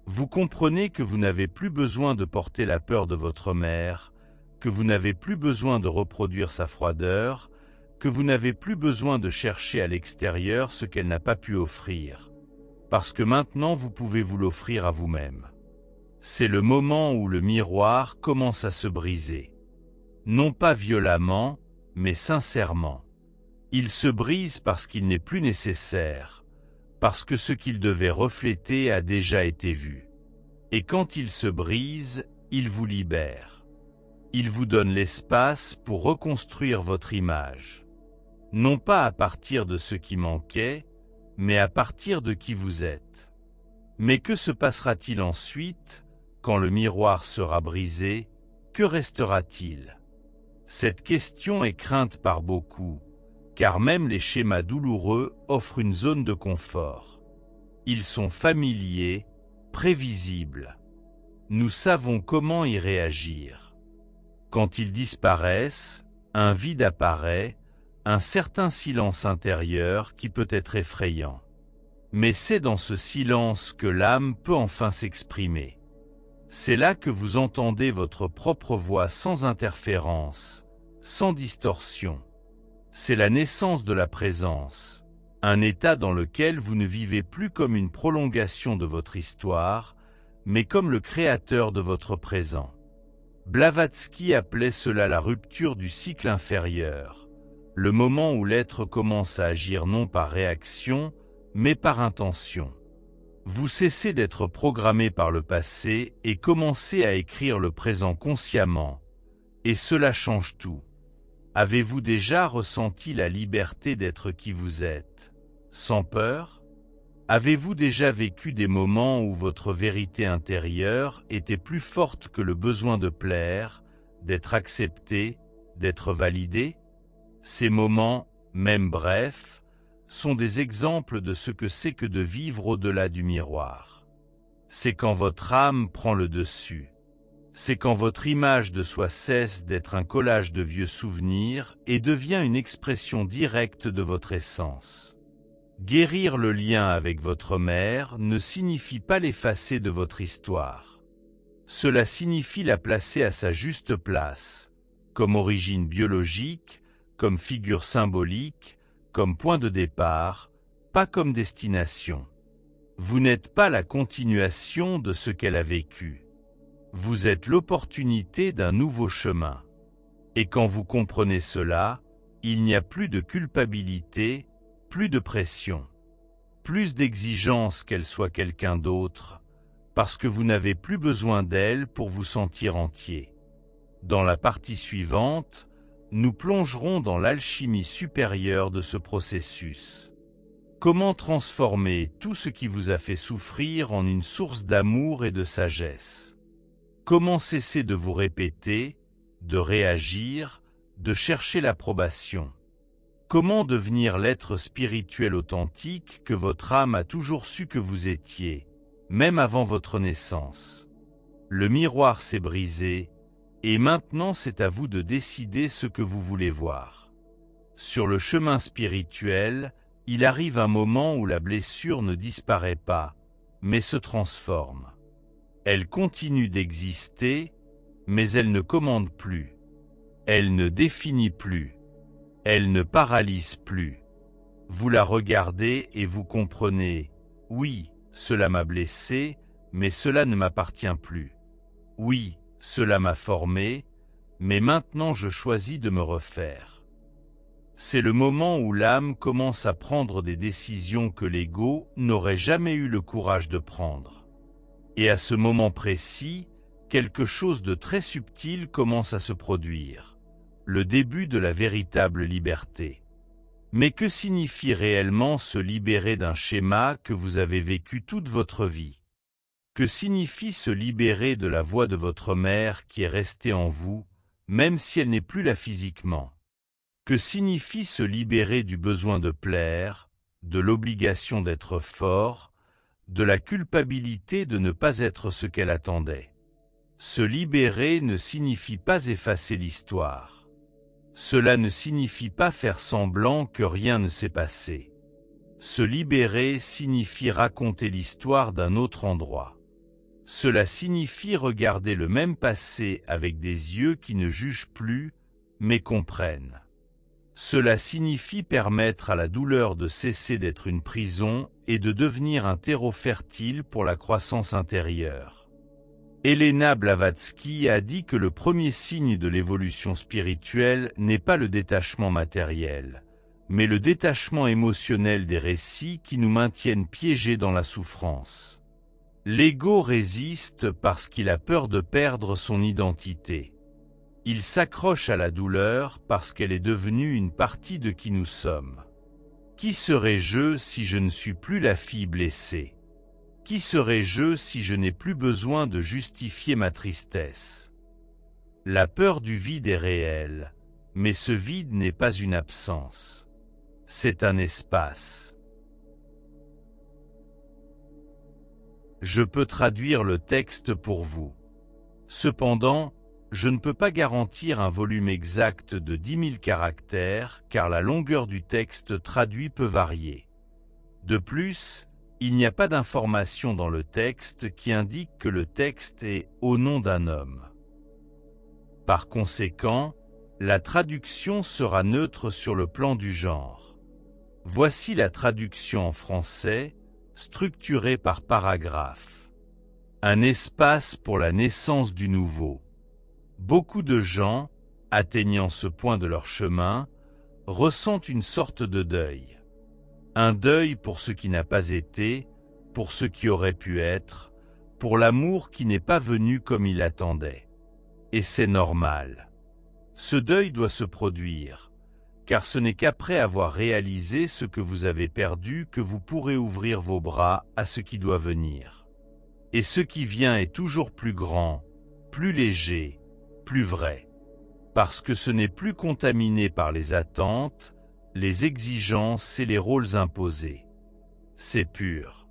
Vous comprenez que vous n'avez plus besoin de porter la peur de votre mère, que vous n'avez plus besoin de reproduire sa froideur, que vous n'avez plus besoin de chercher à l'extérieur ce qu'elle n'a pas pu offrir, parce que maintenant vous pouvez vous l'offrir à vous-même. C'est le moment où le miroir commence à se briser. Non pas violemment, mais sincèrement. Il se brise parce qu'il n'est plus nécessaire, parce que ce qu'il devait refléter a déjà été vu. Et quand il se brise, il vous libère. Il vous donne l'espace pour reconstruire votre image. Non pas à partir de ce qui manquait, mais à partir de qui vous êtes. Mais que se passera-t-il ensuite, quand le miroir sera brisé, que restera-t-il? Cette question est crainte par beaucoup, car même les schémas douloureux offrent une zone de confort. Ils sont familiers, prévisibles. Nous savons comment y réagir. Quand ils disparaissent, un vide apparaît, un certain silence intérieur qui peut être effrayant. Mais c'est dans ce silence que l'âme peut enfin s'exprimer. C'est là que vous entendez votre propre voix sans interférence, sans distorsion. C'est la naissance de la présence, un état dans lequel vous ne vivez plus comme une prolongation de votre histoire, mais comme le créateur de votre présent. Blavatsky appelait cela la rupture du cycle inférieur, le moment où l'être commence à agir non par réaction, mais par intention. Vous cessez d'être programmé par le passé et commencez à écrire le présent consciemment, et cela change tout. Avez-vous déjà ressenti la liberté d'être qui vous êtes, sans peur? Avez-vous déjà vécu des moments où votre vérité intérieure était plus forte que le besoin de plaire, d'être accepté, d'être validé? Ces moments, même brefs, sont des exemples de ce que c'est que de vivre au-delà du miroir. C'est quand votre âme prend le dessus. C'est quand votre image de soi cesse d'être un collage de vieux souvenirs et devient une expression directe de votre essence. Guérir le lien avec votre mère ne signifie pas l'effacer de votre histoire. Cela signifie la placer à sa juste place, comme origine biologique, comme figure symbolique, comme point de départ, pas comme destination. Vous n'êtes pas la continuation de ce qu'elle a vécu. Vous êtes l'opportunité d'un nouveau chemin. Et quand vous comprenez cela, il n'y a plus de culpabilité, plus de pression, plus d'exigence qu'elle soit quelqu'un d'autre, parce que vous n'avez plus besoin d'elle pour vous sentir entier. Dans la partie suivante, nous plongerons dans l'alchimie supérieure de ce processus. Comment transformer tout ce qui vous a fait souffrir en une source d'amour et de sagesse? Comment cesser de vous répéter, de réagir, de chercher l'approbation? Comment devenir l'être spirituel authentique que votre âme a toujours su que vous étiez, même avant votre naissance? Le miroir s'est brisé, et maintenant c'est à vous de décider ce que vous voulez voir. Sur le chemin spirituel, il arrive un moment où la blessure ne disparaît pas, mais se transforme. Elle continue d'exister, mais elle ne commande plus. Elle ne définit plus. Elle ne paralyse plus. Vous la regardez et vous comprenez, oui, cela m'a blessé, mais cela ne m'appartient plus. Oui, cela m'a formé, mais maintenant je choisis de me refaire. C'est le moment où l'âme commence à prendre des décisions que l'ego n'aurait jamais eu le courage de prendre. Et à ce moment précis, quelque chose de très subtil commence à se produire. Le début de la véritable liberté. Mais que signifie réellement se libérer d'un schéma que vous avez vécu toute votre vie? Que signifie se libérer de la voix de votre mère qui est restée en vous, même si elle n'est plus là physiquement? Que signifie se libérer du besoin de plaire, de l'obligation d'être fort, de la culpabilité de ne pas être ce qu'elle attendait? Se libérer ne signifie pas effacer l'histoire. Cela ne signifie pas faire semblant que rien ne s'est passé. Se libérer signifie raconter l'histoire d'un autre endroit. Cela signifie regarder le même passé avec des yeux qui ne jugent plus, mais comprennent. Cela signifie permettre à la douleur de cesser d'être une prison et de devenir un terreau fertile pour la croissance intérieure. Elena Blavatsky a dit que le premier signe de l'évolution spirituelle n'est pas le détachement matériel, mais le détachement émotionnel des récits qui nous maintiennent piégés dans la souffrance. L'ego résiste parce qu'il a peur de perdre son identité. Il s'accroche à la douleur parce qu'elle est devenue une partie de qui nous sommes. Qui serais-je si je ne suis plus la fille blessée? Qui serais-je si je n'ai plus besoin de justifier ma tristesse? La peur du vide est réelle, mais ce vide n'est pas une absence. C'est un espace. Je peux traduire le texte pour vous. Cependant, je ne peux pas garantir un volume exact de 10 000 caractères car la longueur du texte traduit peut varier. De plus, il n'y a pas d'information dans le texte qui indique que le texte est « au nom d'un homme ». Par conséquent, la traduction sera neutre sur le plan du genre. Voici la traduction en français, structurée par paragraphe. Un espace pour la naissance du nouveau. Beaucoup de gens, atteignant ce point de leur chemin, ressentent une sorte de deuil. Un deuil pour ce qui n'a pas été, pour ce qui aurait pu être, pour l'amour qui n'est pas venu comme il attendait. Et c'est normal. Ce deuil doit se produire, car ce n'est qu'après avoir réalisé ce que vous avez perdu que vous pourrez ouvrir vos bras à ce qui doit venir. Et ce qui vient est toujours plus grand, plus léger, plus vrai, parce que ce n'est plus contaminé par les attentes, les exigences et les rôles imposés. C'est pur.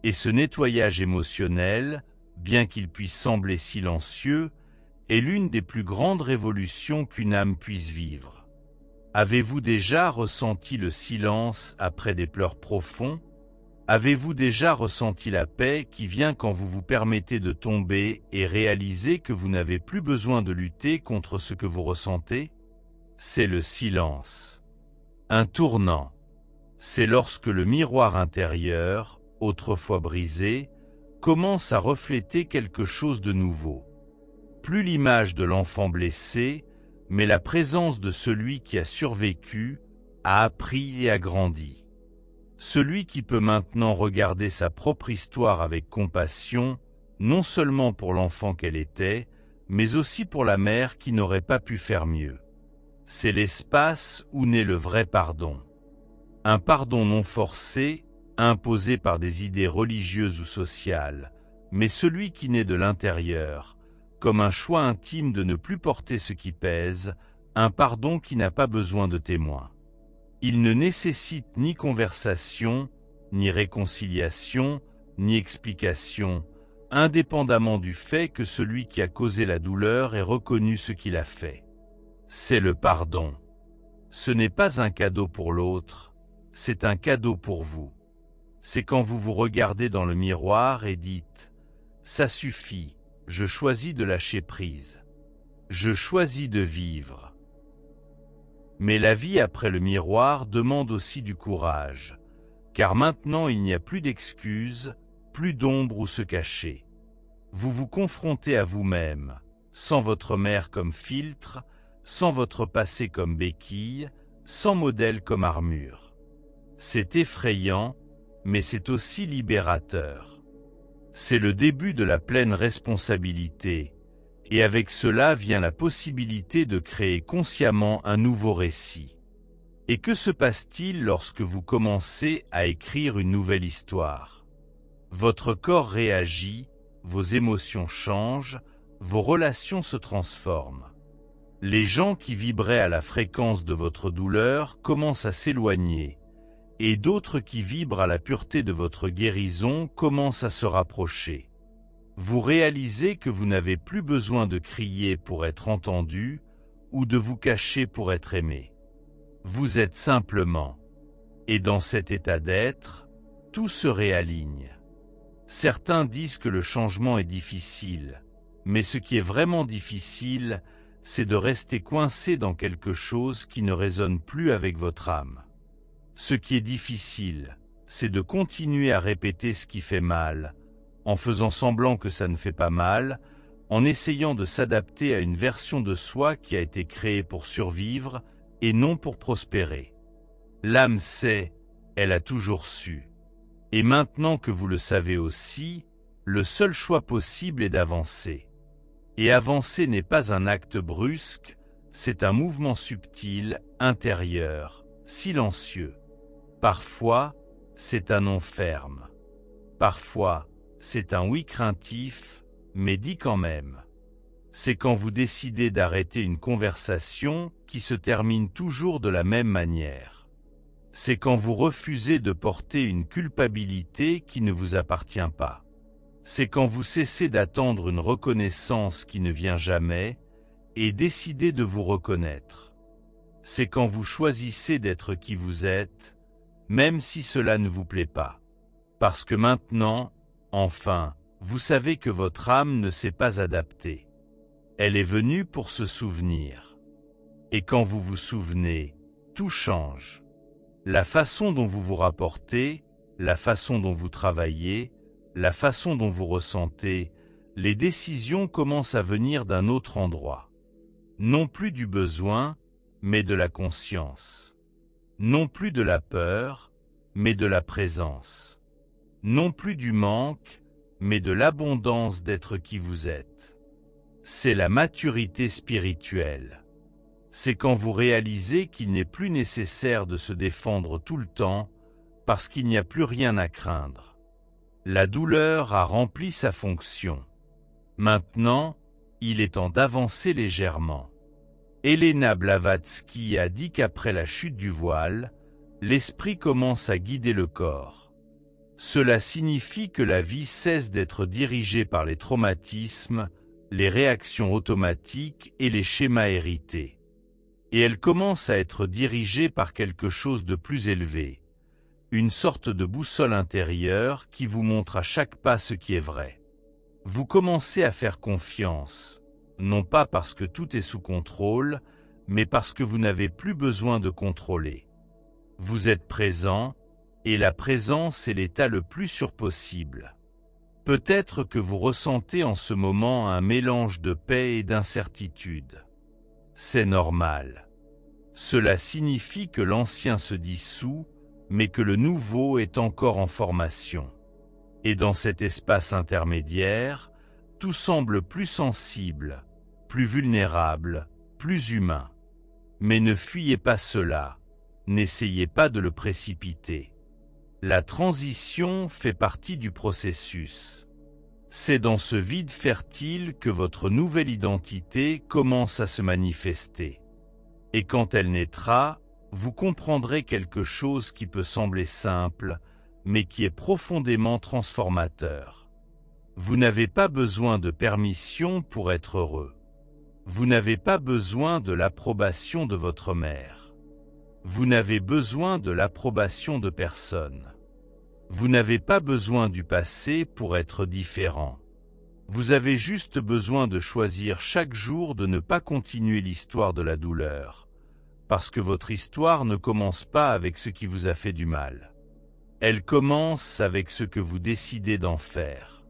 Et ce nettoyage émotionnel, bien qu'il puisse sembler silencieux, est l'une des plus grandes révolutions qu'une âme puisse vivre. Avez-vous déjà ressenti le silence après des pleurs profonds? Avez-vous déjà ressenti la paix qui vient quand vous vous permettez de tomber et réaliser que vous n'avez plus besoin de lutter contre ce que vous ressentez? C'est le silence. Un tournant. C'est lorsque le miroir intérieur, autrefois brisé, commence à refléter quelque chose de nouveau. Plus l'image de l'enfant blessé, mais la présence de celui qui a survécu, a appris et a grandi. Celui qui peut maintenant regarder sa propre histoire avec compassion, non seulement pour l'enfant qu'elle était, mais aussi pour la mère qui n'aurait pas pu faire mieux. C'est l'espace où naît le vrai pardon. Un pardon non forcé, imposé par des idées religieuses ou sociales, mais celui qui naît de l'intérieur, comme un choix intime de ne plus porter ce qui pèse, un pardon qui n'a pas besoin de témoins. Il ne nécessite ni conversation, ni réconciliation, ni explication, indépendamment du fait que celui qui a causé la douleur ait reconnu ce qu'il a fait. C'est le pardon. Ce n'est pas un cadeau pour l'autre, c'est un cadeau pour vous. C'est quand vous vous regardez dans le miroir et dites « Ça suffit, je choisis de lâcher prise. Je choisis de vivre. » Mais la vie après le miroir demande aussi du courage, car maintenant il n'y a plus d'excuses, plus d'ombre où se cacher. Vous vous confrontez à vous-même, sans votre mère comme filtre, sans votre passé comme béquille, sans modèle comme armure. C'est effrayant, mais c'est aussi libérateur. C'est le début de la pleine responsabilité, et avec cela vient la possibilité de créer consciemment un nouveau récit. Et que se passe-t-il lorsque vous commencez à écrire une nouvelle histoire? Votre corps réagit, vos émotions changent, vos relations se transforment. Les gens qui vibraient à la fréquence de votre douleur commencent à s'éloigner, et d'autres qui vibrent à la pureté de votre guérison commencent à se rapprocher. Vous réalisez que vous n'avez plus besoin de crier pour être entendu ou de vous cacher pour être aimé. Vous êtes simplement. Et dans cet état d'être, tout se réaligne. Certains disent que le changement est difficile, mais ce qui est vraiment difficile, c'est de rester coincé dans quelque chose qui ne résonne plus avec votre âme. Ce qui est difficile, c'est de continuer à répéter ce qui fait mal, en faisant semblant que ça ne fait pas mal, en essayant de s'adapter à une version de soi qui a été créée pour survivre et non pour prospérer. L'âme sait, elle a toujours su. Et maintenant que vous le savez aussi, le seul choix possible est d'avancer. Et avancer n'est pas un acte brusque, c'est un mouvement subtil, intérieur, silencieux. Parfois, c'est un non ferme. parfois, c'est un oui craintif, mais dit quand même. C'est quand vous décidez d'arrêter une conversation qui se termine toujours de la même manière. C'est quand vous refusez de porter une culpabilité qui ne vous appartient pas. C'est quand vous cessez d'attendre une reconnaissance qui ne vient jamais et décidez de vous reconnaître. C'est quand vous choisissez d'être qui vous êtes, même si cela ne vous plaît pas. Parce que maintenant, enfin, vous savez que votre âme ne s'est pas adaptée. Elle est venue pour se souvenir. Et quand vous vous souvenez, tout change. La façon dont vous vous rapportez, la façon dont vous travaillez, la façon dont vous ressentez, les décisions commencent à venir d'un autre endroit. Non plus du besoin, mais de la conscience. Non plus de la peur, mais de la présence. Non plus du manque, mais de l'abondance d'être qui vous êtes. C'est la maturité spirituelle. C'est quand vous réalisez qu'il n'est plus nécessaire de se défendre tout le temps, parce qu'il n'y a plus rien à craindre. La douleur a rempli sa fonction. Maintenant, il est temps d'avancer légèrement. Elena Blavatsky a dit qu'après la chute du voile, l'esprit commence à guider le corps. Cela signifie que la vie cesse d'être dirigée par les traumatismes, les réactions automatiques et les schémas hérités. Et elle commence à être dirigée par quelque chose de plus élevé, une sorte de boussole intérieure qui vous montre à chaque pas ce qui est vrai. Vous commencez à faire confiance, non pas parce que tout est sous contrôle, mais parce que vous n'avez plus besoin de contrôler. Vous êtes présent, et la présence est l'état le plus sûr possible. Peut-être que vous ressentez en ce moment un mélange de paix et d'incertitude. C'est normal. Cela signifie que l'ancien se dissout, mais que le nouveau est encore en formation. Et dans cet espace intermédiaire, tout semble plus sensible, plus vulnérable, plus humain. Mais ne fuyez pas cela, n'essayez pas de le précipiter. La transition fait partie du processus. C'est dans ce vide fertile que votre nouvelle identité commence à se manifester. Et quand elle naîtra, vous comprendrez quelque chose qui peut sembler simple, mais qui est profondément transformateur. Vous n'avez pas besoin de permission pour être heureux. Vous n'avez pas besoin de l'approbation de votre mère. Vous n'avez besoin de l'approbation de personne. Vous n'avez pas besoin du passé pour être différent. Vous avez juste besoin de choisir chaque jour de ne pas continuer l'histoire de la douleur, parce que votre histoire ne commence pas avec ce qui vous a fait du mal. Elle commence avec ce que vous décidez d'en faire.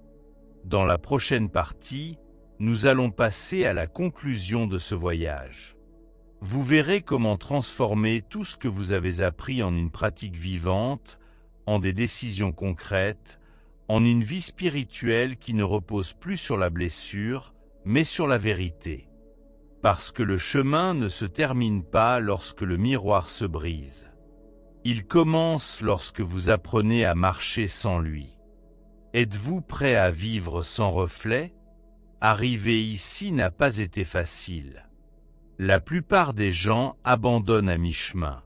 Dans la prochaine partie, nous allons passer à la conclusion de ce voyage. Vous verrez comment transformer tout ce que vous avez appris en une pratique vivante, en des décisions concrètes, en une vie spirituelle qui ne repose plus sur la blessure, mais sur la vérité. Parce que le chemin ne se termine pas lorsque le miroir se brise. Il commence lorsque vous apprenez à marcher sans lui. Êtes-vous prêt à vivre sans reflet? Arriver ici n'a pas été facile. La plupart des gens abandonnent à mi-chemin.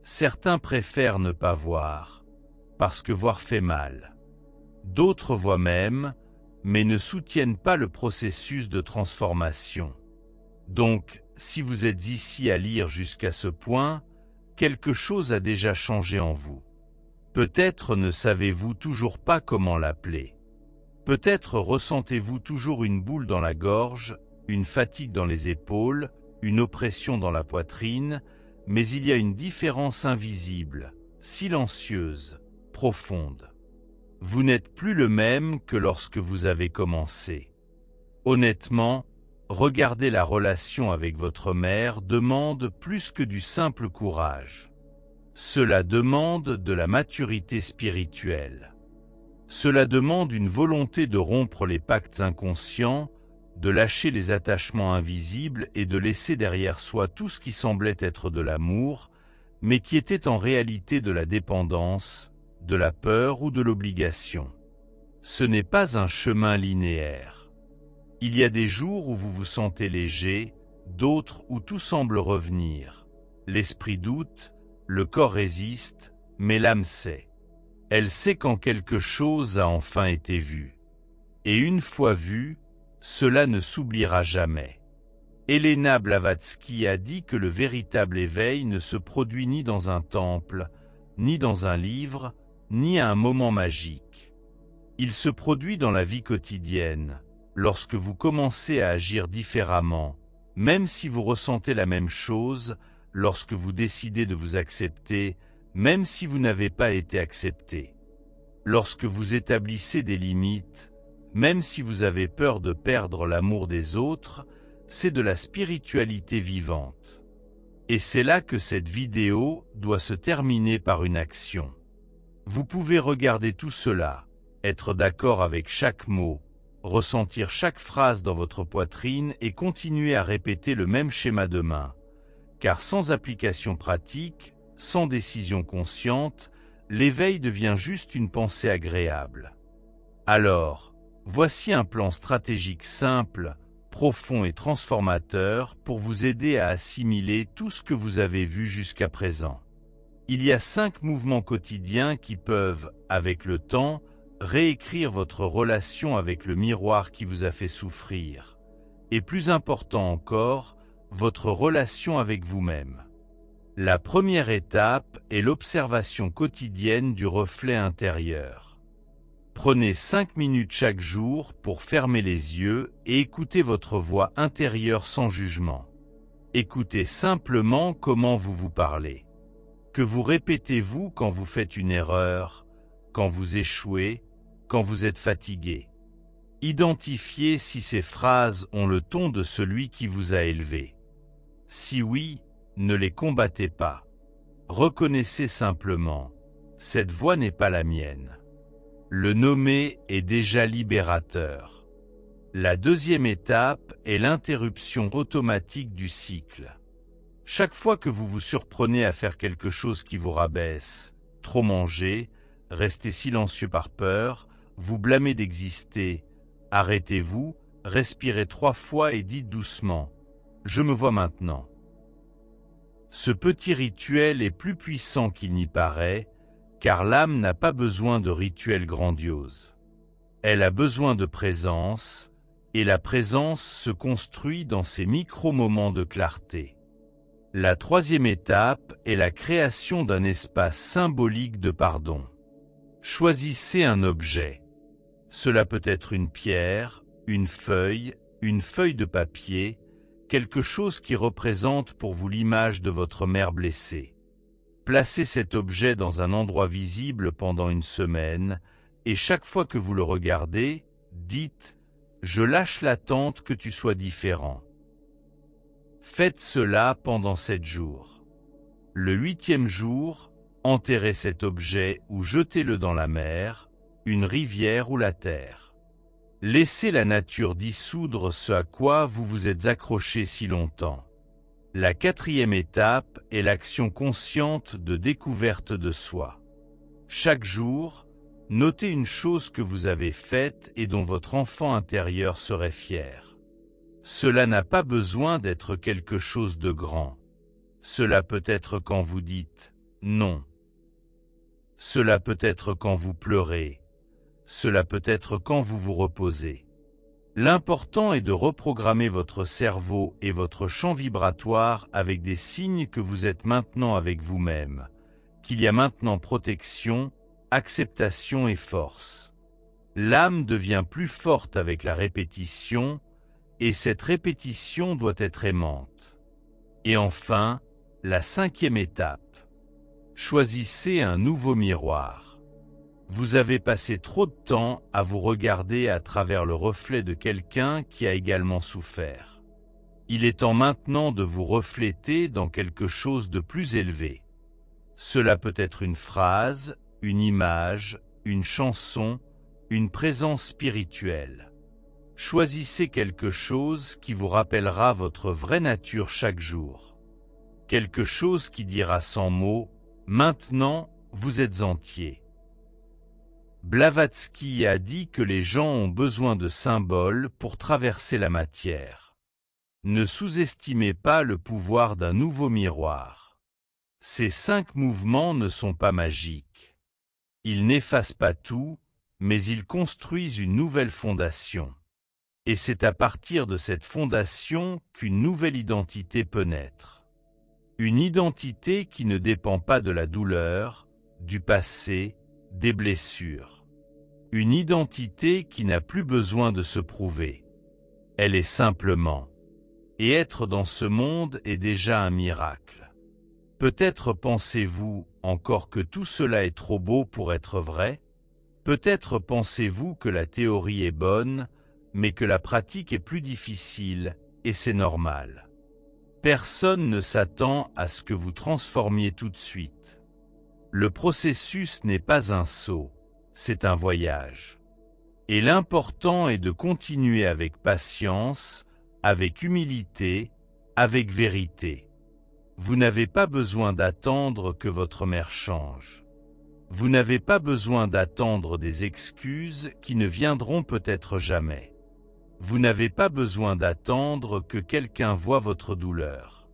Certains préfèrent ne pas voir, parce que voir fait mal. D'autres voient même, mais ne soutiennent pas le processus de transformation. Donc, si vous êtes ici à lire jusqu'à ce point, quelque chose a déjà changé en vous. Peut-être ne savez-vous toujours pas comment l'appeler. Peut-être ressentez-vous toujours une boule dans la gorge, une fatigue dans les épaules, une oppression dans la poitrine, mais il y a une différence invisible, silencieuse, profonde. Vous n'êtes plus le même que lorsque vous avez commencé. Honnêtement, regarder la relation avec votre mère demande plus que du simple courage. Cela demande de la maturité spirituelle. Cela demande une volonté de rompre les pactes inconscients, de lâcher les attachements invisibles et de laisser derrière soi tout ce qui semblait être de l'amour, mais qui était en réalité de la dépendance, de la peur ou de l'obligation. Ce n'est pas un chemin linéaire. Il y a des jours où vous vous sentez léger, d'autres où tout semble revenir. L'esprit doute, le corps résiste, mais l'âme sait. Elle sait quand quelque chose a enfin été vu. Et une fois vu, cela ne s'oubliera jamais. Helena Blavatsky a dit que le véritable éveil ne se produit ni dans un temple, ni dans un livre, ni à un moment magique. Il se produit dans la vie quotidienne, lorsque vous commencez à agir différemment, même si vous ressentez la même chose, lorsque vous décidez de vous accepter, même si vous n'avez pas été accepté. Lorsque vous établissez des limites, même si vous avez peur de perdre l'amour des autres, c'est de la spiritualité vivante. Et c'est là que cette vidéo doit se terminer par une action. Vous pouvez regarder tout cela, être d'accord avec chaque mot, ressentir chaque phrase dans votre poitrine et continuer à répéter le même schéma de main. Car sans application pratique, sans décision consciente, l'éveil devient juste une pensée agréable. Alors, voici un plan stratégique simple, profond et transformateur pour vous aider à assimiler tout ce que vous avez vu jusqu'à présent. Il y a 5 mouvements quotidiens qui peuvent, avec le temps, réécrire votre relation avec le miroir qui vous a fait souffrir. Et plus important encore, votre relation avec vous-même. La première étape est l'observation quotidienne du reflet intérieur. Prenez 5 minutes chaque jour pour fermer les yeux et écouter votre voix intérieure sans jugement. Écoutez simplement comment vous vous parlez. Que vous répétez-vous quand vous faites une erreur, quand vous échouez, quand vous êtes fatigué. Identifiez si ces phrases ont le ton de celui qui vous a élevé. Si oui, ne les combattez pas. Reconnaissez simplement, cette voix n'est pas la mienne. Le nommer est déjà libérateur. La deuxième étape est l'interruption automatique du cycle. Chaque fois que vous vous surprenez à faire quelque chose qui vous rabaisse, trop manger, rester silencieux par peur, vous blâmer d'exister, arrêtez-vous, respirez 3 fois et dites doucement « Je me vois maintenant ». Ce petit rituel est plus puissant qu'il n'y paraît, car l'âme n'a pas besoin de rituels grandioses. Elle a besoin de présence, et la présence se construit dans ces micro-moments de clarté. La troisième étape est la création d'un espace symbolique de pardon. Choisissez un objet. Cela peut être une pierre, une feuille de papier, quelque chose qui représente pour vous l'image de votre mère blessée. Placez cet objet dans un endroit visible pendant une semaine, et chaque fois que vous le regardez, dites « Je lâche l'attente que tu sois différent ». Faites cela pendant 7 jours. Le 8e jour, enterrez cet objet ou jetez-le dans la mer, une rivière ou la terre. Laissez la nature dissoudre ce à quoi vous vous êtes accroché si longtemps. La 4e étape est l'action consciente de découverte de soi. Chaque jour, notez une chose que vous avez faite et dont votre enfant intérieur serait fier. Cela n'a pas besoin d'être quelque chose de grand. Cela peut être quand vous dites « non ». Cela peut être quand vous pleurez. Cela peut être quand vous vous reposez. L'important est de reprogrammer votre cerveau et votre champ vibratoire avec des signes que vous êtes maintenant avec vous-même, qu'il y a maintenant protection, acceptation et force. L'âme devient plus forte avec la répétition, et cette répétition doit être aimante. Et enfin, la 5e étape. Choisissez un nouveau miroir. Vous avez passé trop de temps à vous regarder à travers le reflet de quelqu'un qui a également souffert. Il est temps maintenant de vous refléter dans quelque chose de plus élevé. Cela peut être une phrase, une image, une chanson, une présence spirituelle. Choisissez quelque chose qui vous rappellera votre vraie nature chaque jour. Quelque chose qui dira sans mots « Maintenant, vous êtes entier ». Blavatsky a dit que les gens ont besoin de symboles pour traverser la matière. Ne sous-estimez pas le pouvoir d'un nouveau miroir. Ces 5 mouvements ne sont pas magiques. Ils n'effacent pas tout, mais ils construisent une nouvelle fondation. Et c'est à partir de cette fondation qu'une nouvelle identité peut naître. Une identité qui ne dépend pas de la douleur, du passé, des blessures. Une identité qui n'a plus besoin de se prouver. Elle est simplement. Et être dans ce monde est déjà un miracle. Peut-être pensez-vous encore que tout cela est trop beau pour être vrai? Peut-être pensez-vous que la théorie est bonne, mais que la pratique est plus difficile, et c'est normal. Personne ne s'attend à ce que vous transformiez tout de suite. Le processus n'est pas un saut, c'est un voyage. Et l'important est de continuer avec patience, avec humilité, avec vérité. Vous n'avez pas besoin d'attendre que votre mère change. Vous n'avez pas besoin d'attendre des excuses qui ne viendront peut-être jamais. Vous n'avez pas besoin d'attendre que quelqu'un voie votre douleur.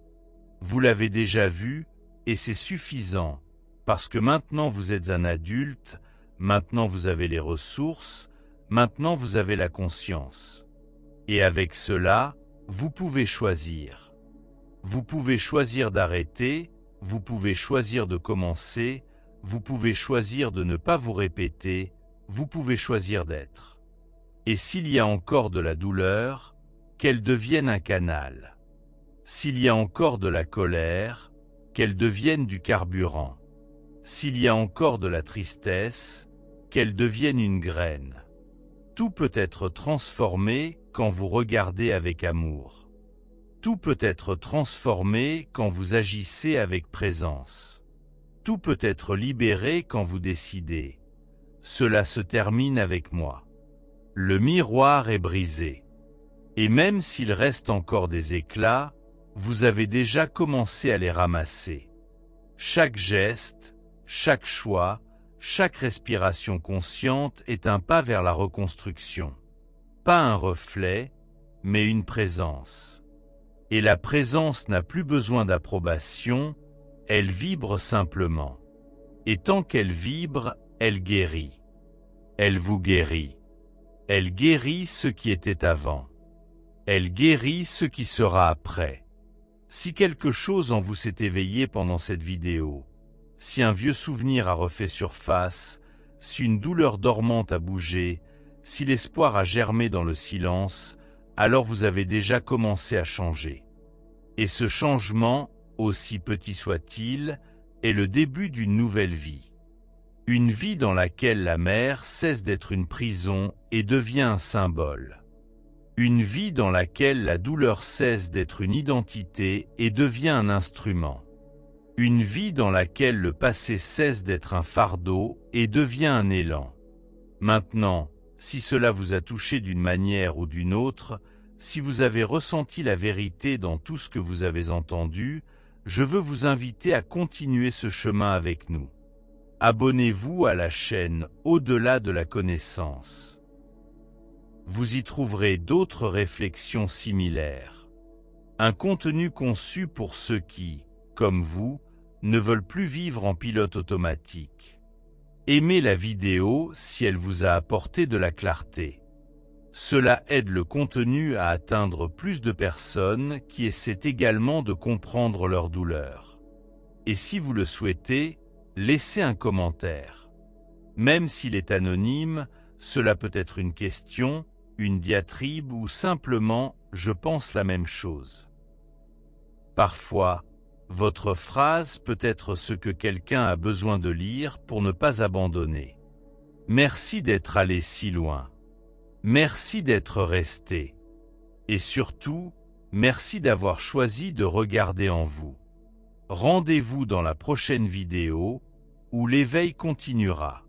Vous l'avez déjà vu, et c'est suffisant, parce que maintenant vous êtes un adulte, maintenant vous avez les ressources, maintenant vous avez la conscience. Et avec cela, vous pouvez choisir. Vous pouvez choisir d'arrêter, vous pouvez choisir de commencer, vous pouvez choisir de ne pas vous répéter, vous pouvez choisir d'être. Et s'il y a encore de la douleur, qu'elle devienne un canal. S'il y a encore de la colère, qu'elle devienne du carburant. S'il y a encore de la tristesse, qu'elle devienne une graine. Tout peut être transformé quand vous regardez avec amour. Tout peut être transformé quand vous agissez avec présence. Tout peut être libéré quand vous décidez. Cela se termine avec moi. Le miroir est brisé. Et même s'il reste encore des éclats, vous avez déjà commencé à les ramasser. Chaque geste, chaque choix, chaque respiration consciente est un pas vers la reconstruction. Pas un reflet, mais une présence. Et la présence n'a plus besoin d'approbation, elle vibre simplement. Et tant qu'elle vibre, elle guérit. Elle vous guérit. Elle guérit ce qui était avant. Elle guérit ce qui sera après. Si quelque chose en vous s'est éveillé pendant cette vidéo, si un vieux souvenir a refait surface, si une douleur dormante a bougé, si l'espoir a germé dans le silence, alors vous avez déjà commencé à changer. Et ce changement, aussi petit soit-il, est le début d'une nouvelle vie. Une vie dans laquelle la mer cesse d'être une prison et devient un symbole. Une vie dans laquelle la douleur cesse d'être une identité et devient un instrument. Une vie dans laquelle le passé cesse d'être un fardeau et devient un élan. Maintenant, si cela vous a touché d'une manière ou d'une autre, si vous avez ressenti la vérité dans tout ce que vous avez entendu, je veux vous inviter à continuer ce chemin avec nous. Abonnez-vous à la chaîne Au-delà de la connaissance. Vous y trouverez d'autres réflexions similaires. Un contenu conçu pour ceux qui, comme vous, ne veulent plus vivre en pilote automatique. Aimez la vidéo si elle vous a apporté de la clarté. Cela aide le contenu à atteindre plus de personnes qui essaient également de comprendre leur douleur. Et si vous le souhaitez, laissez un commentaire. Même s'il est anonyme, cela peut être une question, une diatribe ou simplement « je pense la même chose ». Parfois, votre phrase peut être ce que quelqu'un a besoin de lire pour ne pas abandonner. Merci d'être allé si loin. Merci d'être resté. Et surtout, merci d'avoir choisi de regarder en vous. Rendez-vous dans la prochaine vidéo, où l'éveil continuera.